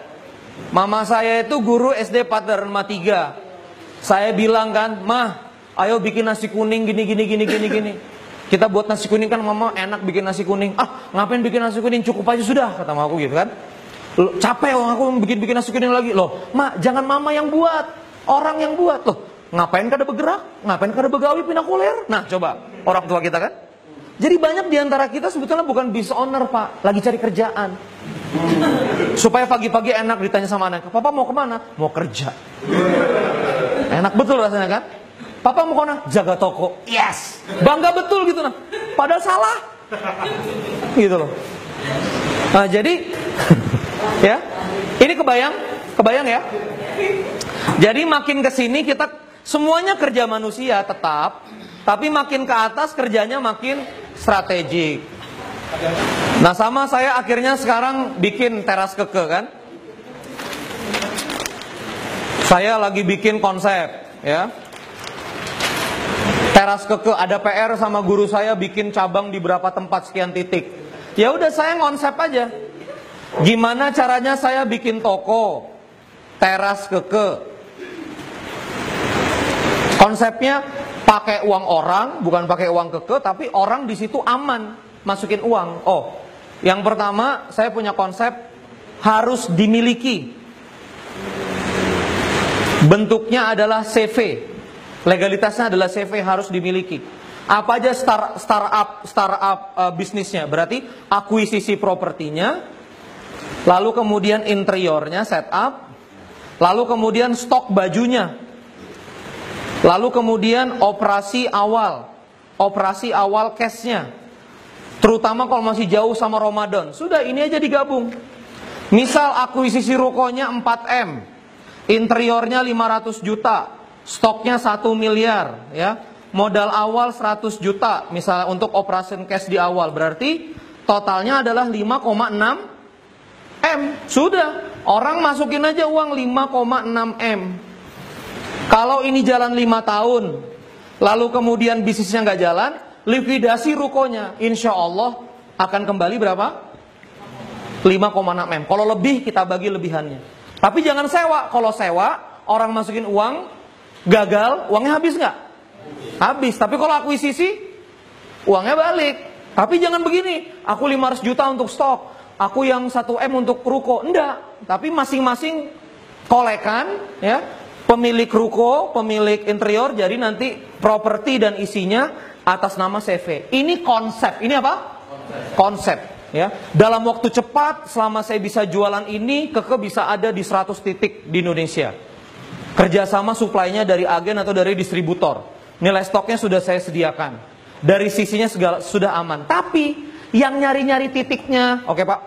Mama saya itu guru SD Pattern 3. Saya bilang kan, "Mah, ayo bikin nasi kuning gini. Kita buat nasi kuning kan mama enak bikin nasi kuning. Ah, ngapain bikin nasi kuning? Cukup aja sudah," kata mama aku gitu kan. Loh, capek aku bikin nasi kuning lagi. Loh, "Ma, jangan mama yang buat, orang yang buat." Loh, ngapain kada bergerak? Ngapain kada begawi pindah kuler? Nah, coba orang tua kita kan. Jadi banyak diantara kita sebetulnya bukan business owner Pak, lagi cari kerjaan. Supaya pagi-pagi enak ditanya sama anak, "Papa mau kemana?" "Mau kerja." Enak betul rasanya kan? "Papa mau kemana?" "Jaga toko." Yes, bangga betul gitu nah. Padahal salah, gitu loh. Nah jadi, ya, ini kebayang ya. Jadi makin kesini kita semuanya kerja manusia tetap, tapi makin ke atas kerjanya makin strategik. Nah sama saya akhirnya sekarang bikin teras keke kan. Saya lagi bikin konsep ya. Teras keke ada PR sama guru saya bikin cabang di berapa tempat sekian titik. Ya udah saya konsep aja. Gimana caranya saya bikin toko teras keke. Konsepnya pakai uang orang, bukan pakai uang keke, tapi orang di situ aman masukin uang. Oh, yang pertama saya punya konsep harus dimiliki. Bentuknya adalah CV. Legalitasnya adalah CV harus dimiliki. Apa aja startup bisnisnya? Berarti akuisisi propertinya, lalu kemudian interiornya setup, lalu kemudian stok bajunya, lalu kemudian operasi awal cashnya. Terutama kalau masih jauh sama Ramadan. Sudah ini aja digabung. Misal akuisisi rukonya 4M, interiornya 500 juta, stoknya 1 miliar ya. Modal awal 100 juta misalnya untuk operation cash di awal. Berarti totalnya adalah 5,6 M. Sudah, orang masukin aja uang 5,6 M. Kalau ini jalan 5 tahun, lalu kemudian bisnisnya nggak jalan, likuidasi rukonya, insya Allah akan kembali berapa? 5,6 M. Kalau lebih kita bagi lebihannya. Tapi jangan sewa. Kalau sewa, orang masukin uang, gagal, uangnya habis nggak? Habis. Tapi kalau akuisisi, uangnya balik. Tapi jangan begini, aku 500 juta untuk stok, aku yang 1 M untuk ruko. Enggak. Tapi masing-masing kolekan, ya, pemilik ruko, pemilik interior, jadi nanti properti dan isinya atas nama CV. Ini konsep. Ini apa? Konsep. Ya. Dalam waktu cepat, selama saya bisa jualan ini, Keke bisa ada di 100 titik di Indonesia. Kerjasama suplainya dari agen atau dari distributor. Nilai stoknya sudah saya sediakan. Dari sisinya segala sudah aman. Tapi yang nyari-nyari titiknya, oke Pak,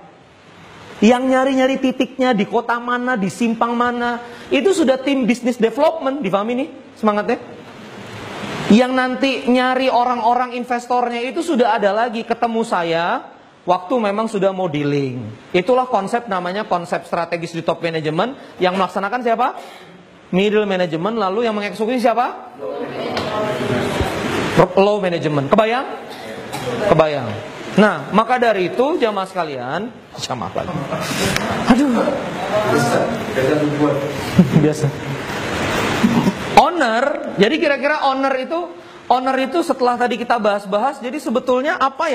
yang nyari-nyari titiknya di kota mana, di simpang mana, itu sudah tim business development. Difahami nih semangatnya? Yang nanti nyari orang-orang investornya itu sudah ada lagi, ketemu saya waktu memang sudah mau dealing. Itulah konsep, namanya konsep strategis di top management. Yang melaksanakan siapa? Middle management. Lalu yang mengeksekusi siapa? Low management. Kebayang? Kebayang. Nah, maka dari itu jamaah sekalian, jamaah lagi. Aduh. Biasa. Owner, jadi kira-kira owner itu setelah tadi kita bahas-bahas, jadi sebetulnya apa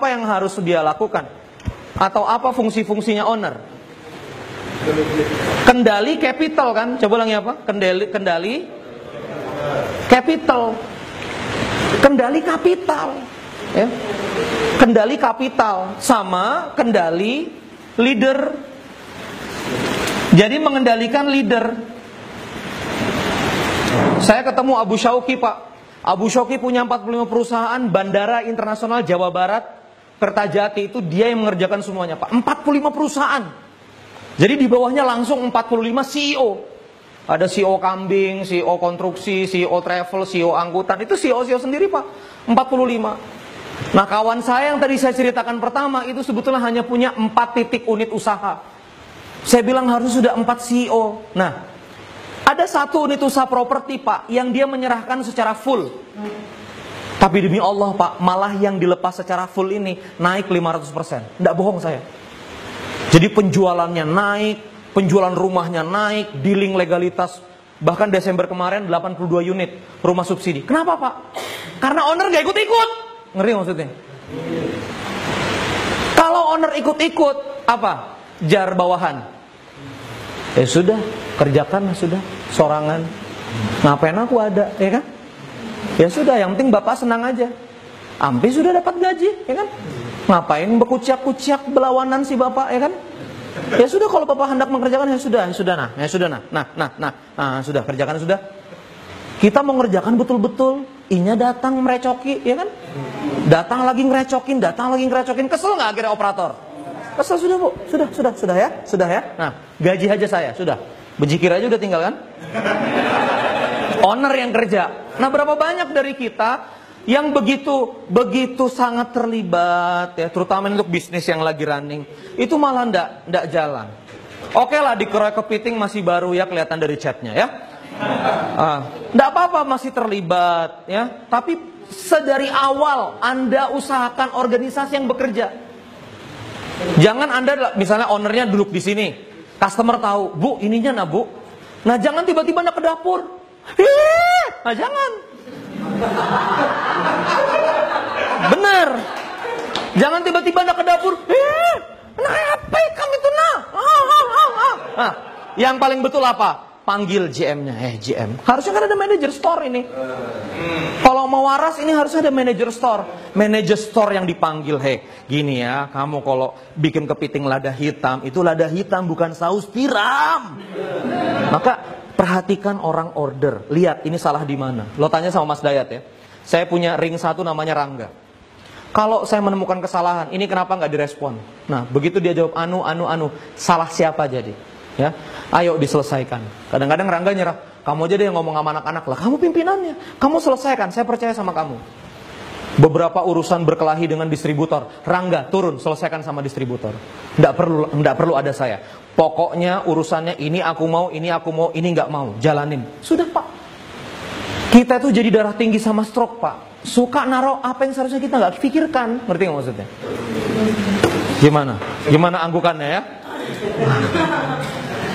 yang harus dia lakukan? Atau apa fungsi-fungsinya owner? Kendali capital kan? Coba ulangi apa? Kendali capital. Kendali kapital. Ya. Kendali kapital sama kendali leader. Jadi mengendalikan leader. Saya ketemu Abu Syauqi, Pak. Abu Syauqi punya 45 perusahaan, Bandara Internasional Jawa Barat, Kertajati, itu dia yang mengerjakan semuanya, Pak. 45 perusahaan. Jadi di bawahnya langsung 45 CEO. Ada CEO kambing, CEO konstruksi, CEO travel, CEO angkutan. Itu CEO-CEO sendiri, Pak. 45. Nah, kawan saya yang tadi saya ceritakan pertama, itu sebetulnya hanya punya 4 titik unit usaha. Saya bilang harus sudah 4 CEO. Nah, ada 1 unit usaha properti, Pak, yang dia menyerahkan secara full. Tapi demi Allah, Pak, malah yang dilepas secara full ini naik 500%. Nggak bohong saya. Jadi penjualannya naik, penjualan rumahnya naik, dealing legalitas. Bahkan Desember kemarin 82 unit rumah subsidi. Kenapa, Pak? Karena owner nggak ikut-ikut. Ngeri maksudnya? Kalau owner ikut-ikut, apa? Jar bawahan. Ya sudah, kerjakan sudah, sorangan. Ngapain aku ada, ya kan? Ya sudah, yang penting Bapak senang aja. Ampi sudah dapat gaji, ya kan? Ngapain berkuciak-kuciak berlawanan si Bapak, ya kan? Ya sudah, kalau Bapak hendak mengerjakan, ya sudah, sudah, kerjakan sudah. Kita mau ngerjakan betul-betul, inya datang merecoki, ya kan? Datang lagi ngerecokin, kesel nggak akhirnya operator? Kesel sudah, Bu, sudah ya. Nah, gaji aja saya, sudah. Bejikir aja udah tinggal kan? Owner yang kerja. Nah, berapa banyak dari kita yang begitu sangat terlibat, ya, terutama untuk bisnis yang lagi running, itu malah ndak jalan. Oke lah, dikeroyok kepiting masih baru ya, kelihatan dari chatnya ya. Ndak apa-apa, masih terlibat ya. Tapi sedari awal Anda usahakan organisasi yang bekerja. Jangan Anda misalnya ownernya duduk di sini, customer tahu, Bu, ininya nah Bu. Nah, jangan tiba-tiba Anda ke dapur. Nah, jangan. Bener. Jangan tiba-tiba Anda ke dapur. Nah, apa kamu itu nah? Nah, yang paling betul apa? Panggil GM-nya. GM. Harusnya kan ada manajer store ini. Kalau mau waras ini harusnya ada manajer store. Manajer store yang dipanggil. Gini ya, kamu kalau bikin kepiting lada hitam, itu lada hitam bukan saus tiram. Maka perhatikan orang order. Lihat ini salah di mana. Lo tanya sama Mas Dayat ya. Saya punya ring 1 namanya Rangga. Kalau saya menemukan kesalahan, ini kenapa nggak direspon? Nah, begitu dia jawab anu, salah siapa jadi? Ya, ayo diselesaikan. Kadang-kadang Rangga nyerah. Kamu aja deh yang ngomong sama anak-anak lah. Kamu pimpinannya. Kamu selesaikan. Saya percaya sama kamu. Beberapa urusan berkelahi dengan distributor, Rangga turun selesaikan sama distributor. Nggak perlu ada saya. Pokoknya urusannya ini aku mau, ini nggak mau. Jalanin. Sudah, Pak. Kita tuh jadi darah tinggi sama stroke, Pak. Suka naruh apa yang seharusnya kita nggak pikirkan. Ngerti nggak maksudnya? Gimana anggukannya ya?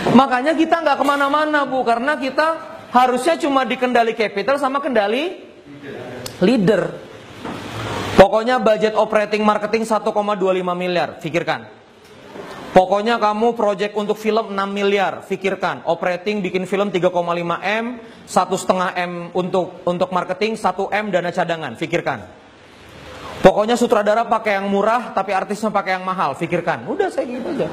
Makanya kita nggak kemana-mana, Bu, karena kita harusnya cuma di kendali capital sama kendali leader. Pokoknya budget operating marketing 1,25 miliar, pikirkan. Pokoknya kamu project untuk film 6 miliar, pikirkan. Operating bikin film 3,5 M, 1,5 M untuk marketing, 1 M dana cadangan, pikirkan. Pokoknya sutradara pakai yang murah, tapi artisnya pakai yang mahal. Pikirkan. Udah, saya gitu aja.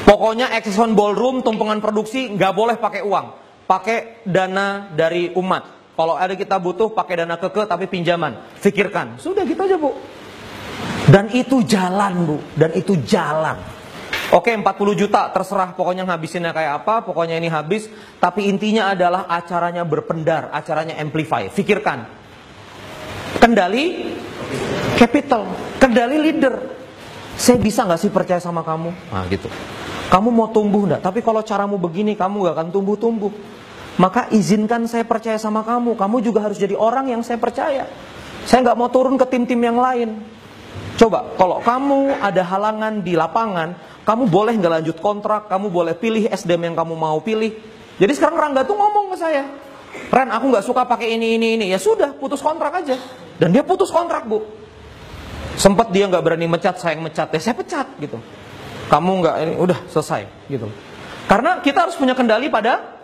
Pokoknya Exxon Ballroom, tumpengan produksi, nggak boleh pakai uang. Pakai dana dari umat. Kalau ada kita butuh, pakai dana keke, tapi pinjaman. Pikirkan. Sudah gitu aja, Bu. Dan itu jalan, Bu. Dan itu jalan. Oke, 40 juta, terserah. Pokoknya ngabisinnya kayak apa, pokoknya ini habis. Tapi intinya adalah acaranya berpendar, acaranya amplify. Pikirkan. Kendali capital, kendali leader. Saya bisa nggak sih percaya sama kamu? Nah gitu. Kamu mau tumbuh nggak? Tapi kalau caramu begini, kamu nggak akan tumbuh-tumbuh. Maka izinkan saya percaya sama kamu. Kamu juga harus jadi orang yang saya percaya. Saya nggak mau turun ke tim-tim yang lain. Coba, kalau kamu ada halangan di lapangan, kamu boleh nggak lanjut kontrak, kamu boleh pilih SDM yang kamu mau pilih. Jadi sekarang Rangga tuh ngomong ke saya, Ren, aku nggak suka pakai ini. Ya sudah, putus kontrak aja. Dan dia putus kontrak, Bu. Sempat dia nggak berani mecat, saya yang mecat. Ya saya pecat gitu. Kamu nggak, ini udah selesai gitu. Karena kita harus punya kendali pada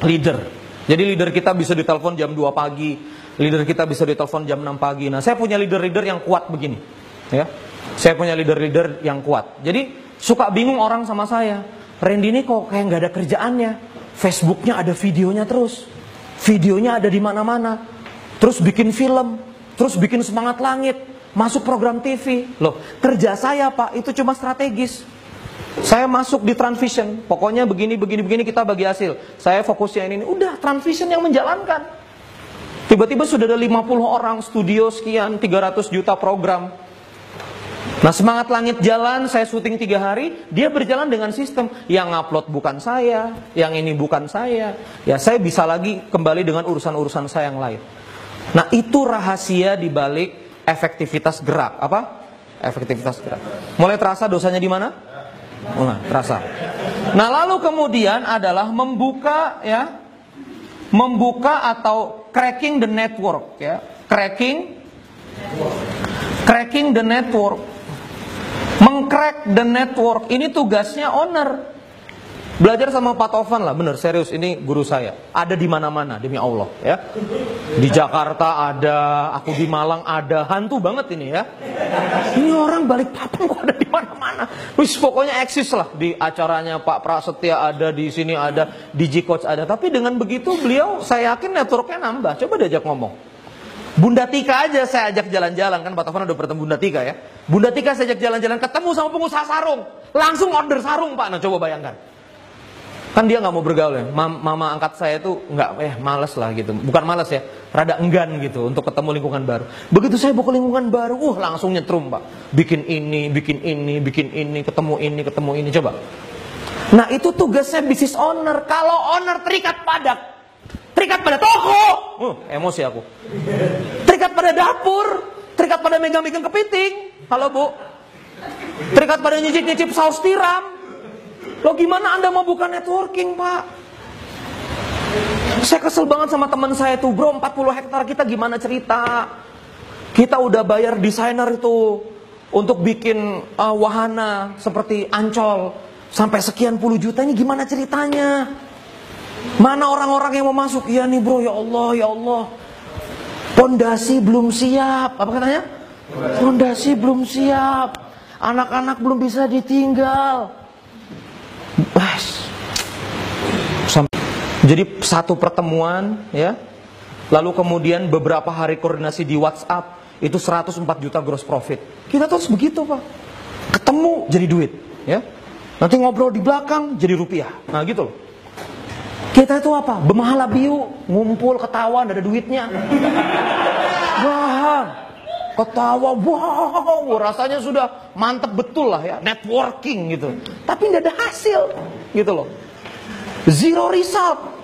leader. Jadi leader kita bisa ditelepon jam 2 pagi, leader kita bisa ditelepon jam 6 pagi. Nah, saya punya leader-leader yang kuat begini. Ya. Saya punya leader-leader yang kuat. Jadi suka bingung orang sama saya. Randy ini kok kayak nggak ada kerjaannya. Facebooknya ada videonya terus. videonya ada di mana-mana, terus bikin film, terus bikin Semangat Langit, masuk program TV. Loh, kerja saya Pak itu cuma strategis. Saya masuk di Transvision, pokoknya begini kita bagi hasil. Saya fokusnya ini, udah Transvision yang menjalankan. Tiba-tiba sudah ada 50 orang, studio sekian, 300 juta program. Nah, Semangat Langit jalan, saya syuting 3 hari, dia berjalan dengan sistem. Yang upload bukan saya, yang ini bukan saya. Ya, saya bisa lagi kembali dengan urusan-urusan saya yang lain. Nah, itu rahasia dibalik efektivitas gerak. Apa? Efektivitas gerak. Mulai terasa dosanya di mana? Mulai terasa. Nah, lalu kemudian adalah membuka atau cracking the network, ya. Cracking the network. Mengcrack the network ini tugasnya owner. Belajar sama Pak Tovan lah, bener serius, ini guru saya. Ada di mana-mana demi Allah, ya. Di Jakarta ada, aku di Malang ada, hantu banget ini ya. Ini orang Balikpapan kok ada di mana-mana. Wis pokoknya eksis lah, di acaranya Pak Prasetya ada, di sini ada, di G-Coach ada. Tapi dengan begitu beliau, saya yakin networknya nambah. Coba diajak ngomong. Bunda Tika aja saya ajak jalan-jalan, kan Pak Tovan udah bertemu Bunda Tika ya. Bunda Tika saya ajak jalan-jalan, ketemu sama pengusaha sarung, langsung order sarung Pak. Nah coba bayangkan. Kan dia nggak mau bergaul ya. Mama angkat saya tuh nggak, males lah gitu. Bukan males ya, rada enggan gitu untuk ketemu lingkungan baru. Begitu saya bawa ke lingkungan baru, langsung nyetrum Pak. Bikin ini, ketemu ini, coba. Nah itu tugasnya bisnis owner. Kalau owner terikat pada toko, emosi aku. Terikat pada dapur, terikat pada megang-megang kepiting. Halo Bu. Terikat pada nyicip-nyicip saus tiram. Loh gimana Anda mau buka networking Pak? Saya kesel banget sama teman saya tuh, bro, 40 hektar kita gimana cerita? Kita udah bayar desainer itu untuk bikin wahana seperti Ancol sampai sekian puluh juta, ini gimana ceritanya? Mana orang-orang yang mau masuk? Iya nih bro, ya Allah. Pondasi belum siap. Apa katanya? Pondasi belum siap. Anak-anak belum bisa ditinggal. Jadi satu pertemuan ya, lalu kemudian beberapa hari koordinasi di WhatsApp, itu 104 juta gross profit. Kita terus begitu Pak, ketemu jadi duit ya, nanti ngobrol di belakang jadi rupiah. Nah gitu loh. Kita itu apa? Bemahala biu, ngumpul ketawa ada duitnya. Wah, ketawa, wow, rasanya sudah mantep betul lah ya, networking gitu. Tapi tidak ada hasil, gitu loh. Zero result.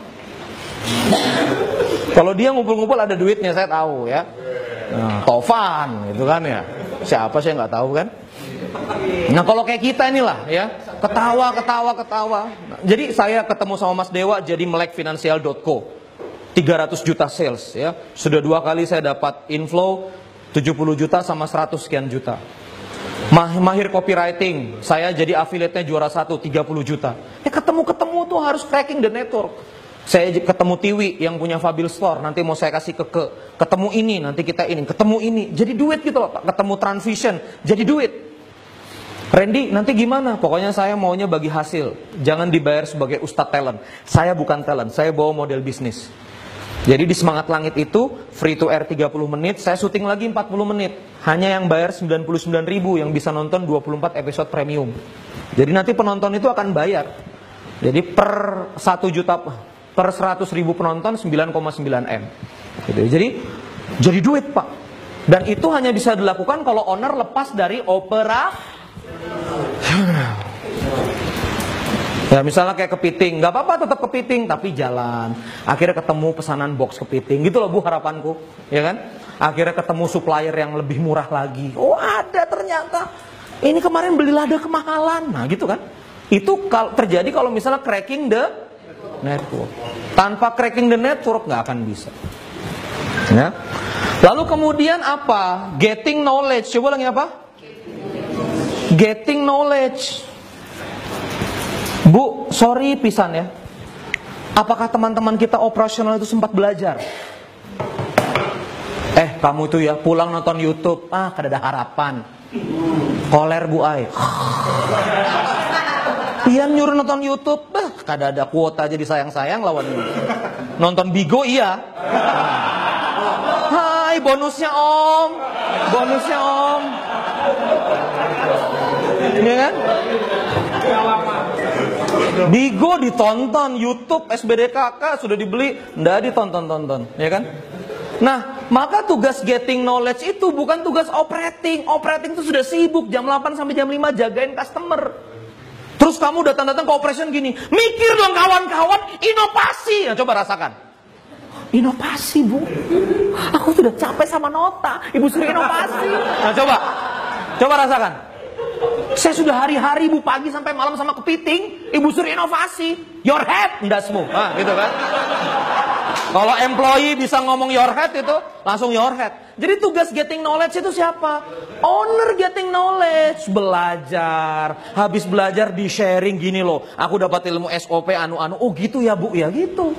Kalau dia ngumpul-ngumpul ada duitnya, saya tahu ya. Nah, Tovan, gitu kan ya. Siapa saya nggak tahu kan. Nah kalau kayak kita inilah ya, ketawa. Nah, jadi saya ketemu sama Mas Dewa jadi melekfinansial.co, 300 juta sales ya. Sudah 2 kali saya dapat inflow 70 juta sama 100 sekian juta. Mahir copywriting, saya jadi affiliate-nya juara 1, 30 juta. Ya ketemu tuh harus cracking the network. Saya ketemu Tiwi yang punya Fabil Store, nanti mau saya kasih ke ketemu ini, nanti kita ini, ketemu ini, jadi duit gitu loh Pak. Ketemu Transvision, jadi duit. Randy, nanti gimana? Pokoknya saya maunya bagi hasil, jangan dibayar sebagai ustadz talent. Saya bukan talent, saya bawa model bisnis. Jadi di Semangat Langit itu free to air 30 menit, saya syuting lagi 40 menit. Hanya yang bayar 99.000 yang bisa nonton 24 episode premium. Jadi nanti penonton itu akan bayar. Jadi per 1 juta, per 100.000 penonton 9,9 M. Gitu. Jadi duit Pak. Dan itu hanya bisa dilakukan kalau owner lepas dari opera. Ya misalnya kayak kepiting, nggak apa-apa tetap kepiting tapi jalan. Akhirnya ketemu pesanan box kepiting, gitu loh Bu harapanku, ya kan? Akhirnya ketemu supplier yang lebih murah lagi. Oh ada ternyata. Ini kemarin beli lada kemahalan, nah gitu kan? Itu terjadi kalau misalnya cracking the network. Tanpa cracking the network nggak akan bisa. Ya. Lalu kemudian apa? Getting knowledge. Coba lagi apa? Getting knowledge. Bu, sorry pisan ya. Apakah teman-teman kita operasional itu sempat belajar? Kamu itu ya pulang nonton YouTube, kada ada harapan. Koler Bu Ai. Pian nyuruh nonton YouTube, kada ada kuota jadi sayang-sayang lawan ini. Nonton Bigo iya. Hai, bonusnya Om. Bonusnya Om. Iya kan? Bigo ditonton, YouTube, SBDKK sudah dibeli, ndak ditonton-tonton, ya kan? Nah, maka tugas getting knowledge itu bukan tugas operating. Operating itu sudah sibuk jam 8 sampai jam 5 jagain customer. Terus kamu datang-datang ke operation gini, mikir dong kawan-kawan, inovasi. Nah, coba rasakan. Inovasi, Bu. Aku sudah capek sama nota. Ibu suruh inovasi. Nah, coba rasakan. Saya sudah hari-hari Bu pagi sampai malam sama kepiting, Ibu suruh inovasi. Your head, ndak semua. Nah, gitu kan. Kalau employee bisa ngomong your head itu langsung your head. Jadi tugas getting knowledge itu siapa? Owner getting knowledge, belajar. Habis belajar di sharing gini loh. Aku dapat ilmu SOP anu-anu. Oh gitu ya Bu, ya gitu.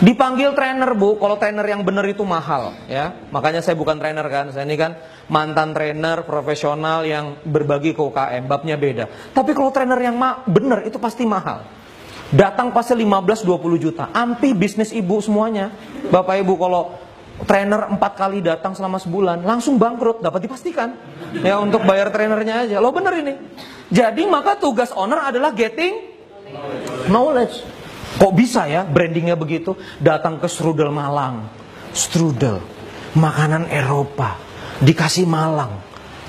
Dipanggil trainer Bu, kalau trainer yang benar itu mahal ya. Makanya saya bukan trainer kan, saya ini kan mantan trainer profesional yang berbagi ke UKM, babnya beda. Tapi kalau trainer yang benar itu pasti mahal. Datang pasti 15-20 juta. Ampi bisnis ibu semuanya. Bapak ibu kalau trainer 4 kali datang selama sebulan, langsung bangkrut, dapat dipastikan. Ya untuk bayar trainernya aja. Lo bener ini. Jadi maka tugas owner adalah getting knowledge. Kok bisa ya brandingnya begitu? Datang ke Strudel Malang. Strudel, makanan Eropa. Dikasih Malang.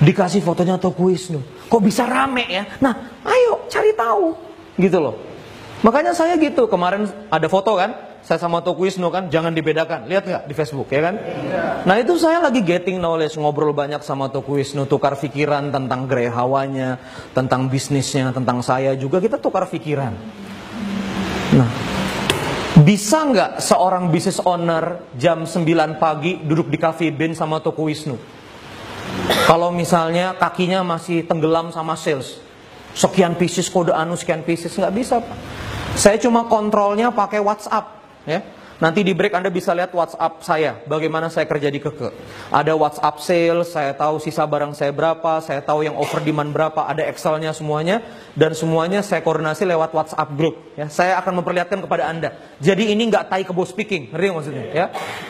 Dikasih fotonya Toko Wisnu. Kok bisa rame ya? Nah ayo cari tahu. Gitu loh. Makanya saya gitu, kemarin ada foto kan, saya sama Toko Wisnu kan, jangan dibedakan, lihat nggak di Facebook ya kan? Nah itu saya lagi getting knowledge, ngobrol banyak sama Toko Wisnu, tukar pikiran tentang Grey Hawanya, tentang bisnisnya, tentang saya juga, kita tukar pikiran. Nah, bisa nggak seorang business owner jam 9 pagi duduk di Cafe Bean sama Toko Wisnu? Kalau misalnya kakinya masih tenggelam sama sales, sekian pieces kode anu, sekian pieces, nggak bisa Pak. Saya cuma kontrolnya pakai WhatsApp ya. Nanti di break Anda bisa lihat WhatsApp saya, bagaimana saya kerja di Keke. Ada WhatsApp sales, saya tahu sisa barang saya berapa, saya tahu yang over demand berapa, ada Excelnya semuanya, dan semuanya saya koordinasi lewat WhatsApp group ya. Saya akan memperlihatkan kepada Anda. Jadi ini nggak tai kebo speaking, ngerti maksudnya ya.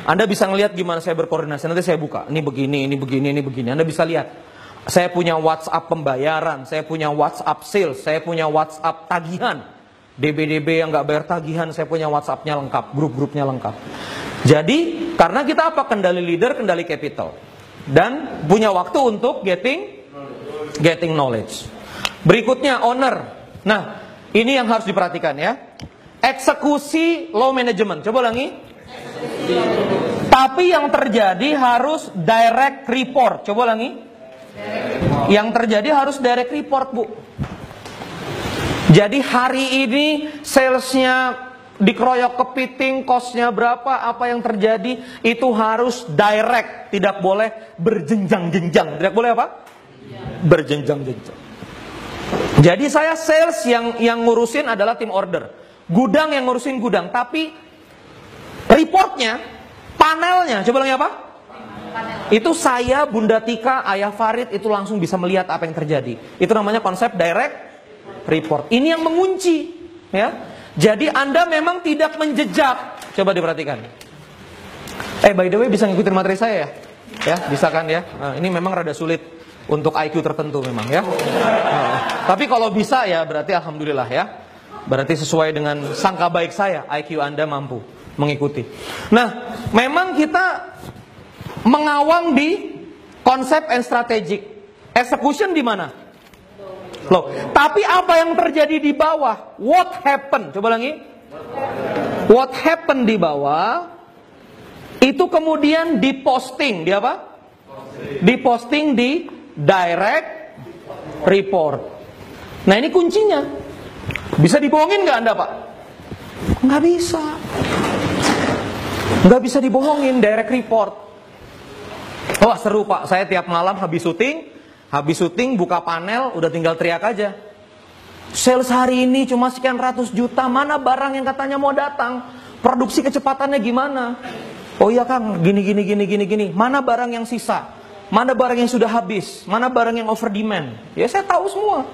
Anda bisa ngelihat gimana saya berkoordinasi, nanti saya buka, ini begini, ini begini, ini begini. Anda bisa lihat. Saya punya WhatsApp pembayaran, saya punya WhatsApp sales, saya punya WhatsApp tagihan. DB-DB yang nggak bayar tagihan, saya punya WhatsApp-nya lengkap, grup-grupnya lengkap. Jadi, karena kita apa? Kendali leader, kendali capital. Dan punya waktu untuk getting knowledge. Berikutnya, owner. Nah, ini yang harus diperhatikan ya. Eksekusi low management. Coba ulangi. Tapi yang terjadi harus direct report. Coba ulangi. Yang terjadi harus direct report, Bu. Jadi hari ini salesnya dikeroyok kepiting, costnya berapa, apa yang terjadi, itu harus direct. Tidak boleh berjenjang-jenjang. Tidak boleh apa? Berjenjang-jenjang. Jadi saya sales yang ngurusin adalah tim order. Gudang yang ngurusin gudang. Tapi reportnya, panelnya, coba lagi apa? Itu saya, Bunda Tika, Ayah Farid itu langsung bisa melihat apa yang terjadi. Itu namanya konsep direct report. Ini yang mengunci ya. Jadi Anda memang tidak menjejak. Coba diperhatikan. By the way bisa ngikutin materi saya ya? Ya, bisa kan ya? Nah, ini memang rada sulit untuk IQ tertentu memang ya. Tapi kalau bisa ya berarti alhamdulillah ya. Berarti sesuai dengan sangka baik saya, IQ Anda mampu mengikuti. Nah, memang kita mengawang di konsep and strategic. Execution di mana? Loh, tapi apa yang terjadi di bawah? What happened? Coba lagi. What happened di bawah? Itu kemudian diposting. Di apa? Diposting di direct report. Nah ini kuncinya. Bisa dibohongin nggak Anda Pak? Nggak bisa. Nggak bisa dibohongin direct report. Wah seru Pak, saya tiap malam habis syuting buka panel, udah tinggal teriak aja. Sales hari ini cuma sekian ratus juta, mana barang yang katanya mau datang? Produksi kecepatannya gimana? Oh iya Kang, gini. Mana barang yang sisa? Mana barang yang sudah habis? Mana barang yang over demand? Ya saya tahu semua.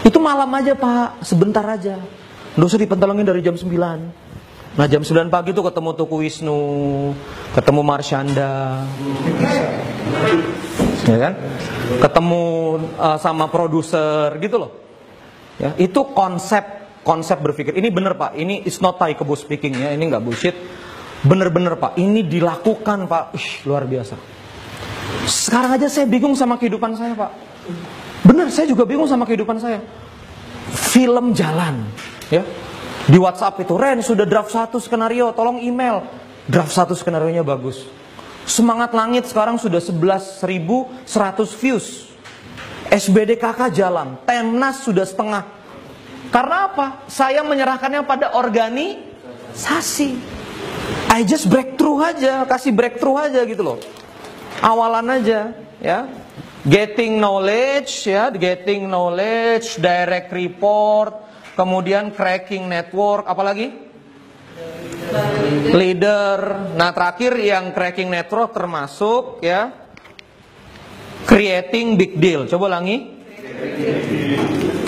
Itu malam aja Pak, sebentar aja. Nggak usah dipentolongin dari jam 9. Nah jam 9 pagi tuh ketemu Tuku Wisnu, ketemu Marsyanda, ya kan? Ketemu sama produser gitu loh. Ya, itu konsep berpikir. Ini bener Pak, ini it's not tai kebo speaking ya, ini nggak bullshit. Bener-bener Pak, ini dilakukan Pak. Luar biasa. Sekarang aja saya bingung sama kehidupan saya Pak. Bener, saya juga bingung sama kehidupan saya. Film jalan, ya. Di WhatsApp itu, Ren sudah draft 1 skenario, tolong email. Draft 1 skenarionya bagus. Semangat Langit sekarang sudah 11.100 views. SBDKK jalan, Temnas sudah setengah. Karena apa? Saya menyerahkannya pada organisasi. I just breakthrough aja, kasih breakthrough aja gitu loh. Awalan aja, ya. Getting knowledge, ya, getting knowledge, direct report, kemudian cracking network, apalagi? Leader. Nah, terakhir yang cracking network termasuk ya creating big deal. Coba ulangi.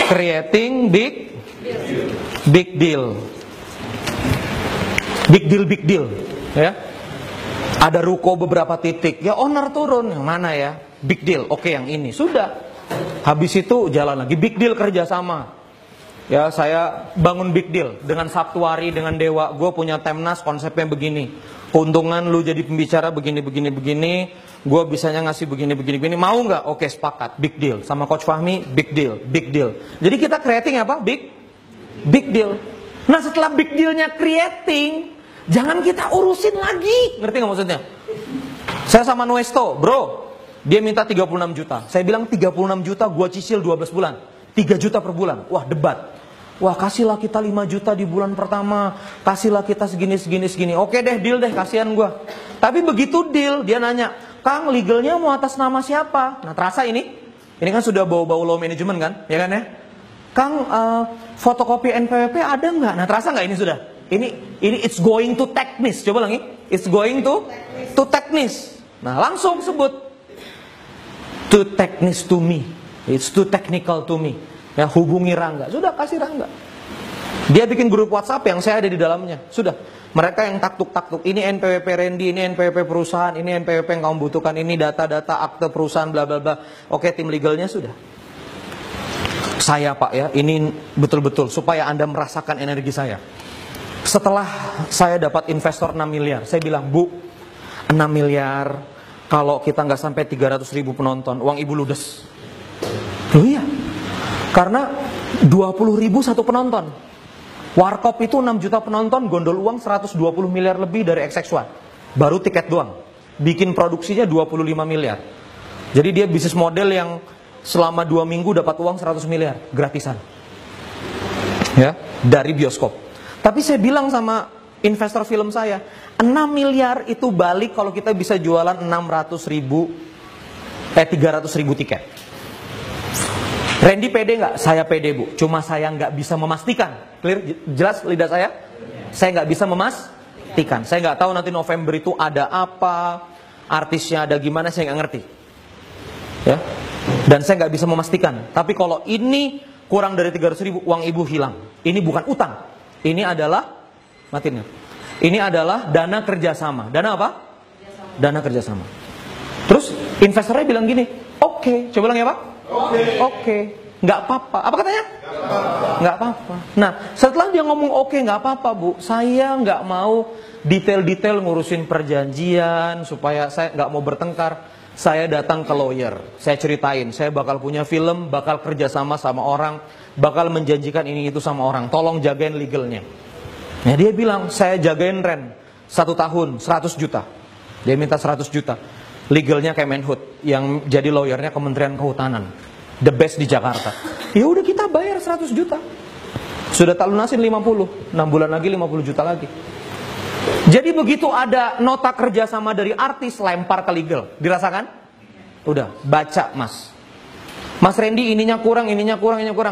Creating big deal. Big deal, ya. Ada ruko beberapa titik, ya owner turun, yang mana ya? Big deal, oke yang ini, sudah. Habis itu jalan lagi, big deal kerjasama. Ya saya bangun big deal dengan Sabtuari, dengan Dewa. Gue punya Temnas konsepnya begini. Keuntungan lu jadi pembicara begini. Gue bisanya ngasih begini. Mau nggak? Oke sepakat, big deal. Sama Coach Fahmi, big deal. Jadi kita creating apa? Big deal. Nah setelah big dealnya creating, jangan kita urusin lagi. Ngerti nggak maksudnya? Saya sama Nuesto, bro. Dia minta 36 juta. Saya bilang 36 juta gue cicil 12 bulan. 3 juta per bulan. Wah debat. Wah kasihlah kita 5 juta di bulan pertama. Kasihlah kita segini. Oke deh deal deh, kasihan gue. Tapi begitu deal dia nanya, Kang legalnya mau atas nama siapa? Nah terasa ini kan sudah bau-bau low management kan? Ya kan ya? Kang fotokopi NPWP ada nggak? Nah terasa nggak ini sudah? Ini it's going to teknis. Coba lagi. It's going to teknis. Nah langsung sebut. Too teknis to me. It's too technical to me. Ya hubungi Rangga. Sudah kasih Rangga. Dia bikin grup WhatsApp yang saya ada di dalamnya. Sudah. Mereka yang taktuk. Ini NPWP Randy, ini NPWP perusahaan, ini NPWP yang kamu butuhkan, ini data-data akte perusahaan bla bla bla. Oke, tim legalnya sudah. Saya Pak ya, ini betul-betul supaya Anda merasakan energi saya. Setelah saya dapat investor 6 miliar, saya bilang, Bu, 6 miliar kalau kita nggak sampai 300.000 penonton, uang ibu ludes. Loh iya, karena 20.000 satu penonton. Warkop itu 6 juta penonton, gondol uang 120 miliar lebih dari XX1. Baru tiket doang. Bikin produksinya 25 miliar. Jadi dia bisnis model yang selama 2 minggu dapat uang 100 miliar gratisan. Ya, dari bioskop. Tapi saya bilang sama investor film saya, 6 miliar itu balik kalau kita bisa jualan 300.000 tiket. Randy pede nggak? Saya pede Bu. Cuma saya nggak bisa memastikan. Clear? Jelas lidah saya? Saya nggak bisa memastikan. Saya nggak tahu nanti November itu ada apa, artisnya ada gimana, saya nggak ngerti. Ya. Dan saya nggak bisa memastikan. Tapi kalau ini kurang dari 300.000, uang ibu hilang. Ini bukan utang. Ini adalah matiin. Ini adalah dana kerjasama. Dana apa? Dana kerjasama. Terus investornya bilang gini, oke. Coba bilang ya Pak. Oke. Nggak apa-apa. Apa katanya? Nggak apa-apa. Nah, setelah dia ngomong oke, nggak apa-apa Bu, saya nggak mau detail-detail ngurusin perjanjian supaya saya nggak mau bertengkar. Saya datang ke lawyer, saya ceritain, saya bakal punya film, bakal kerjasama sama orang, bakal menjanjikan ini itu sama orang, tolong jagain legalnya. Nah dia bilang, saya jagain Ren 1 tahun, 100 juta. Dia minta 100 juta. Legalnya Kemenhub, yang jadi lawyernya Kementerian Kehutanan. The best di Jakarta. Ya udah kita bayar 100 juta. Sudah tak lunasin 50, 6 bulan lagi 50 juta lagi. Jadi begitu ada nota kerjasama dari artis, lempar ke legal. Dirasakan? Udah, baca Mas. Mas Randy ininya kurang,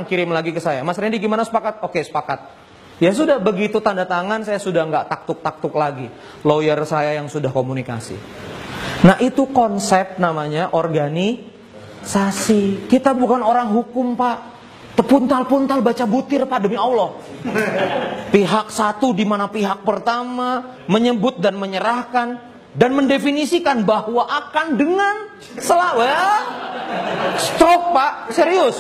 kirim lagi ke saya. Mas Randy gimana, sepakat? Oke, sepakat. Ya sudah, begitu tanda tangan saya sudah nggak taktuk-taktuk lagi. Lawyer saya yang sudah komunikasi. Nah itu konsep namanya organisasi. Kita bukan orang hukum Pak. Tepuntal-puntal baca butir Pak, demi Allah. Pihak satu di mana pihak pertama menyebut dan menyerahkan dan mendefinisikan bahwa akan dengan stroke Pak, serius.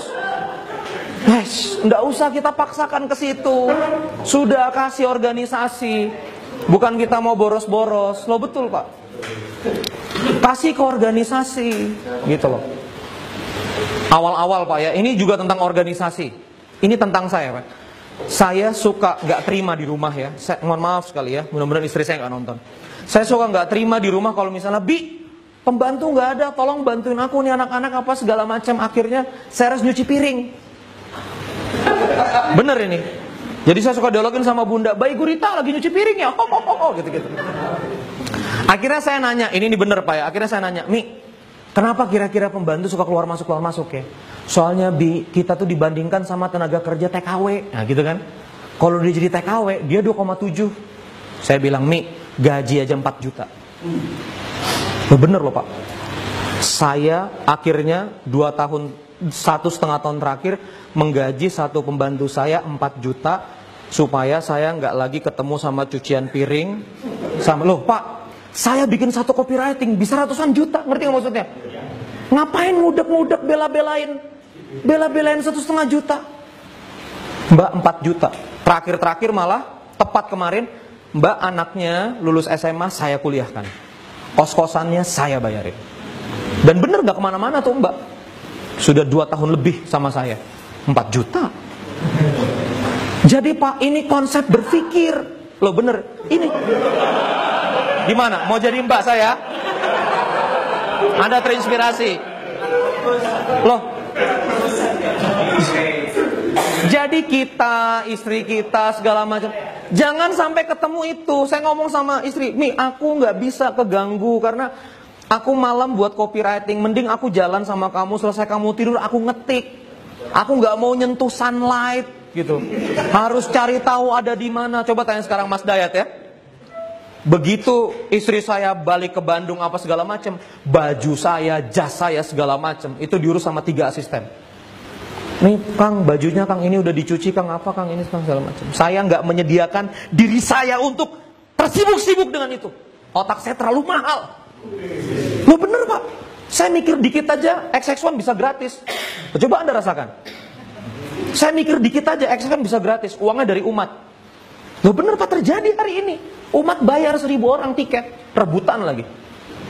Nggak usah kita paksakan ke situ. Sudah kasih organisasi. Bukan kita mau boros-boros. Loh betul Pak. Kasih ke organisasi. Gitu loh. Awal-awal Pak ya. Ini juga tentang organisasi. Ini tentang saya Pak. Saya suka nggak terima di rumah ya. Mohon maaf sekali ya. Mudah-mudahan istri saya nggak nonton. Saya suka nggak terima di rumah kalau misalnya pembantu nggak ada. Tolong bantuin aku nih anak-anak apa segala macam. Akhirnya saya harus nyuci piring. Bener ini. Jadi saya suka dialogin sama bunda, Bayi Gurita lagi nyuci piring ya, gitu-gitu. Akhirnya saya nanya, ini bener Pak ya. Akhirnya saya nanya, Mi, kenapa kira-kira pembantu suka keluar masuk ya? Soalnya kita tuh dibandingkan sama tenaga kerja TKW. Nah gitu kan. Kalau dia jadi TKW, dia 2,7. Saya bilang, Mi, gaji aja 4 juta. Bener loh Pak. Saya akhirnya 1,5 tahun terakhir menggaji satu pembantu saya 4 juta supaya saya nggak lagi ketemu sama cucian piring sama loh Pak, saya bikin satu copywriting bisa ratusan juta, ngerti nggak maksudnya? Ngapain ngudek-ngudek bela-belain 1,5 juta, Mbak 4 juta. Terakhir malah tepat kemarin Mbak anaknya lulus SMA saya kuliahkan, kos-kosannya saya bayarin, dan bener nggak kemana-mana tuh Mbak. Sudah 2 tahun lebih sama saya 4 juta. Jadi Pak, ini konsep berpikir. Loh bener, ini gimana? Mau jadi mbak saya? Anda terinspirasi? Loh, jadi kita, istri kita, segala macam, jangan sampai ketemu itu. Saya ngomong sama istri, Mi, aku nggak bisa keganggu karena aku malam buat copywriting, mending aku jalan sama kamu, selesai kamu tidur aku ngetik. Aku nggak mau nyentuh sunlight gitu. Harus cari tahu ada di mana. Coba tanya sekarang Mas Dayat ya. Begitu istri saya balik ke Bandung apa segala macam, baju saya, jas saya segala macam itu diurus sama 3 asisten. Nih Kang, bajunya Kang ini udah dicuci Kang, apa Kang ini segala macam. Saya nggak menyediakan diri saya untuk tersibuk-sibuk dengan itu. Otak saya terlalu mahal. Loh bener Pak, saya mikir dikit aja XX1 bisa gratis. Coba Anda rasakan. Saya mikir dikit aja XX1 bisa gratis, uangnya dari umat. Loh bener Pak, terjadi hari ini. Umat bayar 1.000 orang tiket, rebutan lagi.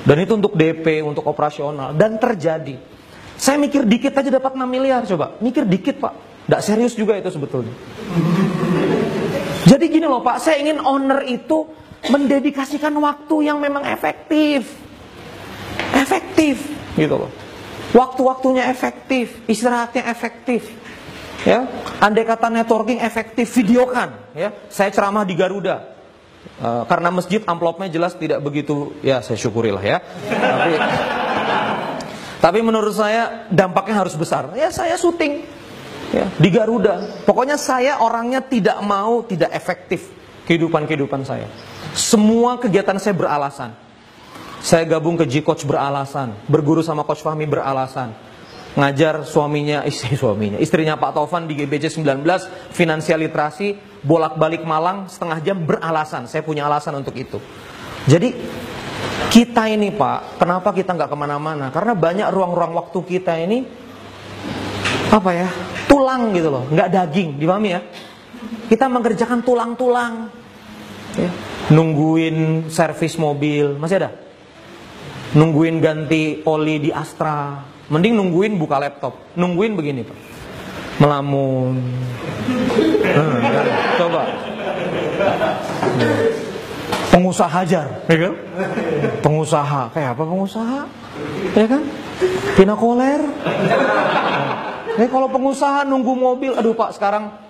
Dan itu untuk DP, untuk operasional. Dan terjadi. Saya mikir dikit aja dapat 6 miliar, coba. Mikir dikit Pak, nggak serius juga itu sebetulnya. Jadi gini loh Pak, saya ingin owner itu mendedikasikan waktu yang memang efektif gitu loh. Waktu-waktunya efektif, istirahatnya efektif ya. Andai kata networking efektif, videokan ya. Saya ceramah di Garuda karena masjid amplopnya jelas tidak begitu ya, saya syukurilah ya. Tapi menurut saya dampaknya harus besar ya. Saya syuting ya, di Garuda. Pokoknya saya orangnya tidak efektif kehidupan saya. Semua kegiatan saya beralasan. Saya gabung ke G-Coach beralasan, berguru sama Coach Fahmi beralasan, ngajar istrinya Pak Taufan di GBC 19, finansial literasi, bolak-balik Malang setengah jam beralasan. Saya punya alasan untuk itu. Jadi kita ini Pak, kenapa kita nggak kemana-mana? Karena banyak ruang-ruang waktu kita ini apa ya, tulang gitu loh, nggak daging, dipahami ya? Kita mengerjakan tulang-tulang. Ya. Nungguin servis mobil, masih ada? Nungguin ganti oli di Astra, mending nungguin buka laptop. Nungguin begini Pak, melamun. Coba. Pengusaha hajar, ya kan? Pengusaha, kayak apa pengusaha? Ya kan? Pinakoler. Kalau pengusaha nunggu mobil, aduh Pak, sekarang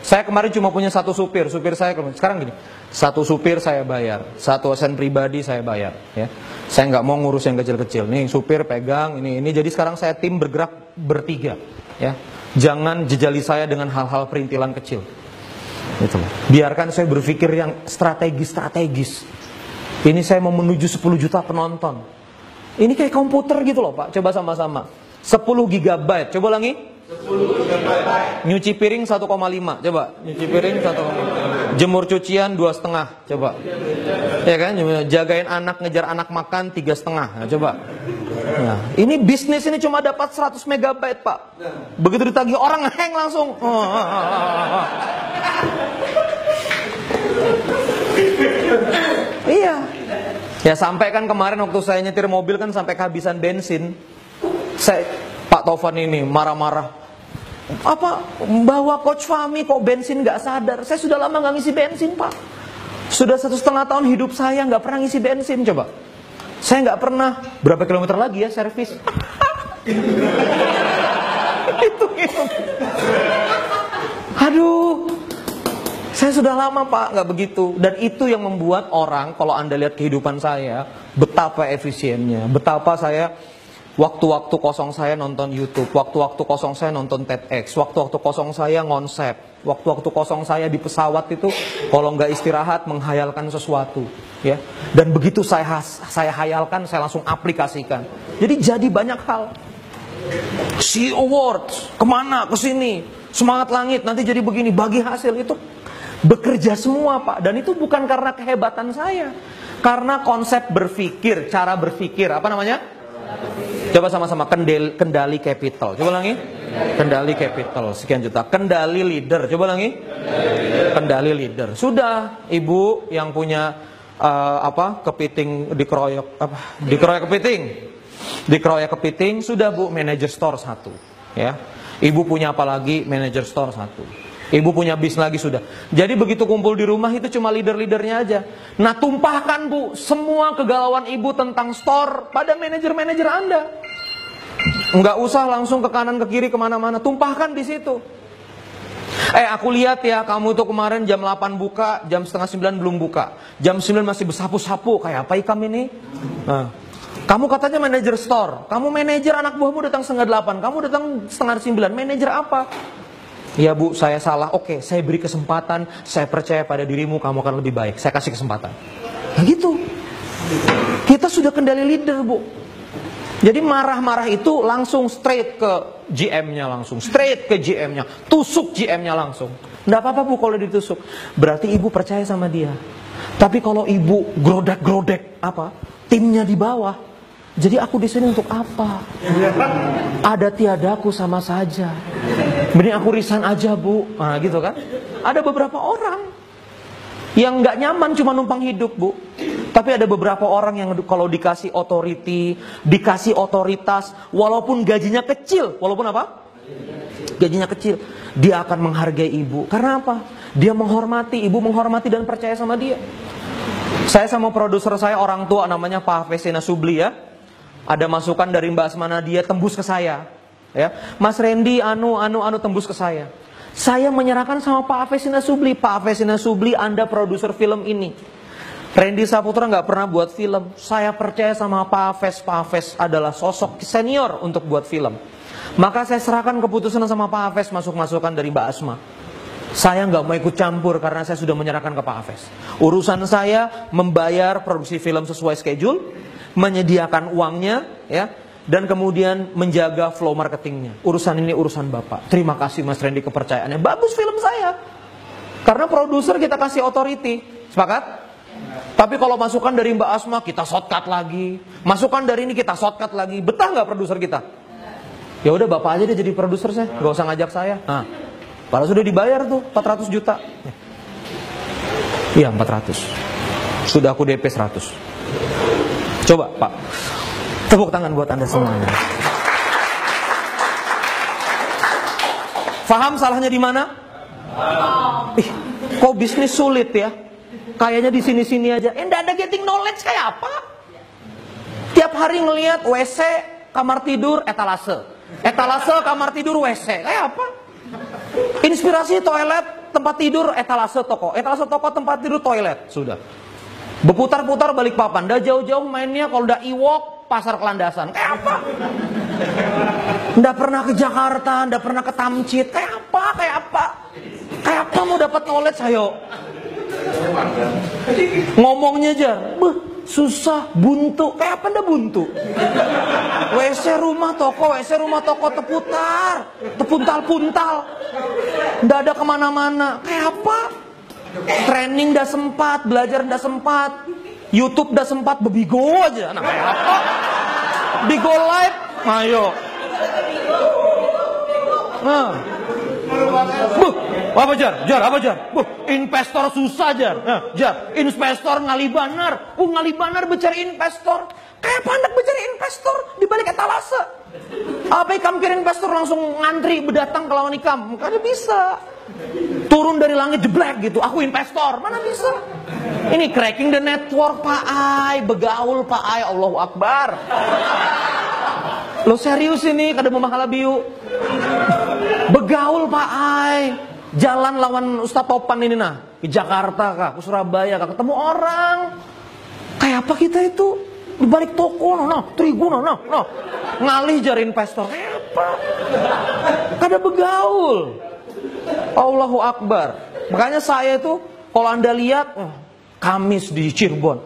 saya kemarin cuma punya 1 supir saya sekarang gini, 1 supir saya bayar, 1 ASN pribadi saya bayar, ya. Saya nggak mau ngurus yang kecil-kecil. Nih supir pegang ini. Jadi sekarang saya tim bergerak bertiga, ya. Jangan jejali saya dengan hal-hal perintilan kecil. Gitu. Biarkan saya berpikir yang strategis. Ini saya mau menuju 10 juta penonton. Ini kayak komputer gitu loh Pak. Coba sama-sama. 10 GB. Coba ulangi. Nyuci piring 1,5. Coba, nyuci piring 1,5. Jemur cucian 2,5. Coba. Ya kan? Jagain anak, ngejar anak makan 3,5. Nah, coba. Nah, ini bisnis ini cuma dapat 100 megabyte, Pak. Begitu ditagih orang hang langsung. Iya. Ya sampai kan kemarin waktu saya nyetir mobil kan sampai kehabisan bensin. Pak Taufan ini marah-marah. Apa bawa Coach Fahmi kok bensin nggak sadar? Saya sudah lama nggak ngisi bensin, Pak. Sudah 1,5 tahun hidup saya nggak pernah ngisi bensin, coba. Saya nggak pernah. Berapa kilometer lagi ya servis? Itu. Aduh. Saya sudah lama, Pak, nggak begitu. Dan itu yang membuat orang, kalau Anda lihat kehidupan saya, betapa efisiennya. Betapa saya, waktu-waktu kosong saya nonton YouTube. Waktu-waktu kosong saya nonton TEDx. Waktu-waktu kosong saya ngonsep. Waktu-waktu kosong saya di pesawat itu, kalau nggak istirahat, menghayalkan sesuatu. Ya. Dan begitu saya hayalkan, saya langsung aplikasikan. Jadi banyak hal. CEO Awards, kemana, kesini. Semangat langit, nanti jadi begini, bagi hasil itu. Bekerja semua, Pak. Dan itu bukan karena kehebatan saya. Karena konsep berpikir, cara berpikir. Apa namanya? Coba sama-sama, kendali capital. Coba lagi. Kendali capital, sekian juta. Kendali leader. Coba lagi. Kendali leader. Sudah, Ibu yang punya kepiting dikeroyok kepiting. Sudah, Bu, manajer store 1. Ya. Ibu punya apa lagi? Manajer store 1. Ibu punya bis lagi sudah. Jadi begitu kumpul di rumah itu cuma leader-leadernya aja. Nah, tumpahkan, Bu, semua kegalauan Ibu tentang store pada manajer-manajer Anda. Nggak usah langsung ke kanan ke kiri kemana-mana. Tumpahkan di situ. Aku lihat ya, kamu tuh kemarin jam 8 buka, jam setengah 9 belum buka. Jam 9 masih bersapu-sapu. Kayak apa ikam ini? Nah, kamu katanya manajer store. Kamu manajer, anak buahmu datang setengah 8. Kamu datang setengah 9. Manajer apa? Ya, Bu, saya salah. Oke, saya beri kesempatan. Saya percaya pada dirimu, kamu akan lebih baik. Saya kasih kesempatan. Nah gitu. Kita sudah kendali leader, Bu. Jadi marah-marah itu langsung straight ke GM-nya langsung. Straight ke GM-nya. Tusuk GM-nya langsung. Nggak apa-apa, Bu, kalau ditusuk. Berarti Ibu percaya sama dia. Tapi kalau Ibu grodek-grodek timnya di bawah. Jadi aku di sini untuk apa? Ada tiadaku sama saja. Mending aku resign aja, Bu. Nah, gitu kan? Ada beberapa orang yang nggak nyaman cuma numpang hidup, Bu. Tapi ada beberapa orang yang kalau dikasih authority, dikasih otoritas, walaupun gajinya kecil, walaupun apa? Gajinya kecil, dia akan menghargai Ibu. Karena apa? Dia menghormati, Ibu menghormati dan percaya sama dia. Saya sama produser saya orang tua namanya Pak Vesina Subli ya. Ada masukan dari Mbak Asmana, dia tembus ke saya. Ya, Mas Randy tembus ke saya. Saya menyerahkan sama Pak Vesina Subli. Pak Vesina Subli, Anda produser film ini. Randy Saputra nggak pernah buat film. Saya percaya sama Pak Aves adalah sosok senior untuk buat film. Maka saya serahkan keputusan sama Pak Aves, masukan dari Mbak Asma. Saya nggak mau ikut campur karena saya sudah menyerahkan ke Pak Aves. Urusan saya membayar produksi film sesuai schedule, menyediakan uangnya, ya, dan kemudian menjaga flow marketingnya. Urusan ini urusan Bapak. Terima kasih Mas Randy kepercayaannya. Bagus film saya. Karena produser kita kasih authority. Sepakat? Tapi kalau masukan dari Mbak Asma kita shortcut lagi. Masukan dari ini kita shortcut lagi. Betah nggak produser kita? Ya udah Bapak aja deh jadi produser saya. Gak usah ngajak saya. Nah, padahal sudah dibayar tuh 400 juta. Iya 400. Sudah aku DP 100. Coba Pak, tepuk tangan buat Anda semuanya. Faham salahnya di mana? Kok bisnis sulit ya? Kayaknya di sini-sini aja. Nggak ada getting knowledge kayak apa? Tiap hari ngelihat WC, kamar tidur, etalase. Etalase, kamar tidur, WC. Kayak apa? Inspirasi toilet, tempat tidur, etalase toko. Etalase toko, tempat tidur, toilet. Sudah. Berputar-putar balik papan. Dah jauh-jauh mainnya kalau udah Iwok, pasar Kelandasan. Kayak apa? Nggak pernah ke Jakarta, nggak pernah ke Tamcit. Kayak apa? Kayak apa mau dapat knowledge, ayo? Ngomongnya aja. susah, buntu. Kayak apa Anda buntu? WC rumah toko teputar, tepuntal-puntal. Nggak ada kemana-mana. Kayak apa? Training nggak sempat, belajar nggak sempat, YouTube nggak sempat, bebigo aja. Nah kayak apa? Bigo live, ayo. Nah. Apa Jar? Investor susah Jar. Investor ngalibanar. Ngalibanar becari investor. Kayak pandak becari investor di balik etalase. Apa ikam kira investor langsung ngantri berdatang ke lawan ikam? Kada bisa. Turun dari langit jeblek gitu. Aku investor, mana bisa? Ini cracking the network Pak Ai, begaul Pak Ai, Allahu Akbar. Lo serius ini kada mau mahala biu. Begaul Pak Ai. Jalan lawan Ustaz Topan ini nah, ke Jakarta kah, ke Surabaya kah, ketemu orang. Kayak apa kita itu? Di balik toko Triguna ngalih jari investor. Kayak apa? Kada begaul. Allahu Akbar. Makanya saya itu kalau Anda lihat Kamis di Cirebon,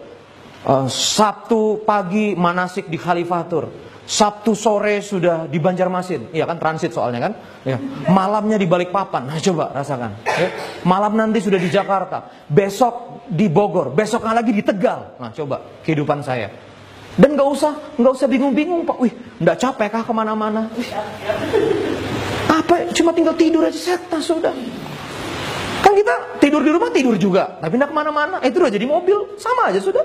Sabtu pagi manasik di Khalifatur, Sabtu sore sudah di Banjarmasin, iya kan transit soalnya kan, ya. Malamnya di Balikpapan, nah coba rasakan, ya. Malam nanti sudah di Jakarta, besok di Bogor, besoknya lagi di Tegal, nah coba kehidupan saya. Dan nggak usah bingung-bingung Pak, nggak capek kah kemana-mana? Apa? Cuma tinggal tidur aja set, sudah. Kan kita tidur di rumah tidur juga, tapi nggak kemana-mana, itu udah jadi mobil, sama aja sudah.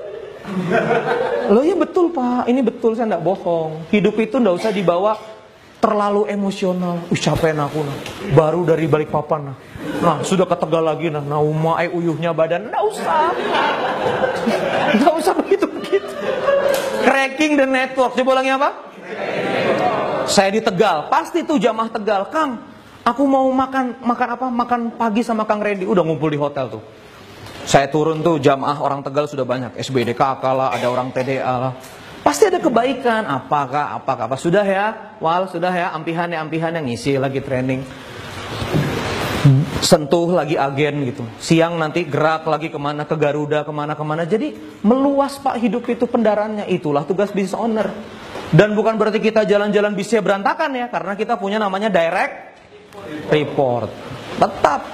Loh ya betul Pak, ini betul, saya nggak bohong. Hidup itu nggak usah dibawa terlalu emosional. Capek aku nah, baru dari Balikpapan nah, sudah ke Tegal lagi nah, uyuhnya badan, nggak usah begitu. Cracking the network, coba ulangi apa? Saya di Tegal, pasti tuh jamaah Tegal, Kang, aku mau makan apa? Makan pagi sama Kang Randy, udah ngumpul di hotel tuh. Saya turun tuh jamaah orang Tegal sudah banyak, SBDKK lah, ada orang TDA lah. Pasti ada kebaikan, apakah sudah ya, sudah ya, ampihan yang ngisi lagi training. Sentuh lagi agen gitu. Siang nanti gerak lagi kemana, ke Garuda, kemana. Jadi meluas Pak hidup itu pendaraannya, itulah tugas business owner. Dan bukan berarti kita jalan-jalan bisnisnya berantakan ya, karena kita punya namanya direct report. Tetap.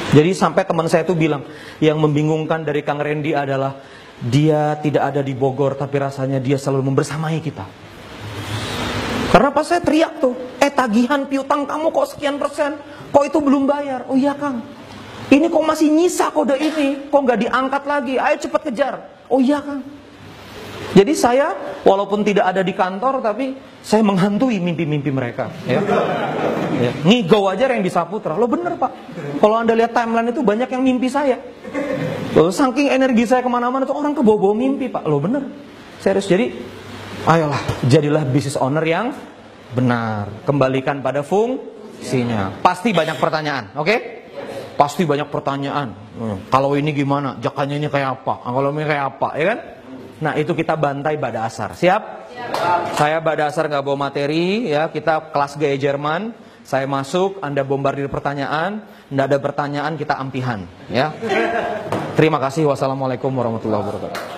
Jadi sampai teman saya itu bilang, yang membingungkan dari Kang Randy adalah dia tidak ada di Bogor, tapi rasanya dia selalu membersamai kita. Karena pas saya teriak tuh, tagihan piutang kamu kok sekian persen, kok itu belum bayar? Oh iya Kang, ini kok masih nyisa kode ini, kok nggak diangkat lagi? Ayo cepat kejar. Oh iya Kang. Jadi saya walaupun tidak ada di kantor, tapi saya menghantui mimpi-mimpi mereka. Ya. Ngigau aja yang bisa putra. Lo bener Pak. Kalau Anda lihat timeline itu banyak yang mimpi saya. Loh, saking energi saya kemana-mana tuh orang kebawa-bawa mimpi Pak. Lo bener. Serius. Jadi ayolah, jadilah business owner yang benar. Kembalikan pada fungsinya. Pasti banyak pertanyaan, oke? Pasti banyak pertanyaan. Kalau ini gimana? Jakanya ini kayak apa? Kalau ini kayak apa? Ya kan? Nah itu kita bantai pada asar. Siap? Saya pada asar nggak bawa materi ya. Kita kelas gaya Jerman. Saya masuk, Anda bombardir pertanyaan. Nggak ada pertanyaan, kita ampihan ya. Terima kasih. Wassalamualaikum warahmatullahi wabarakatuh.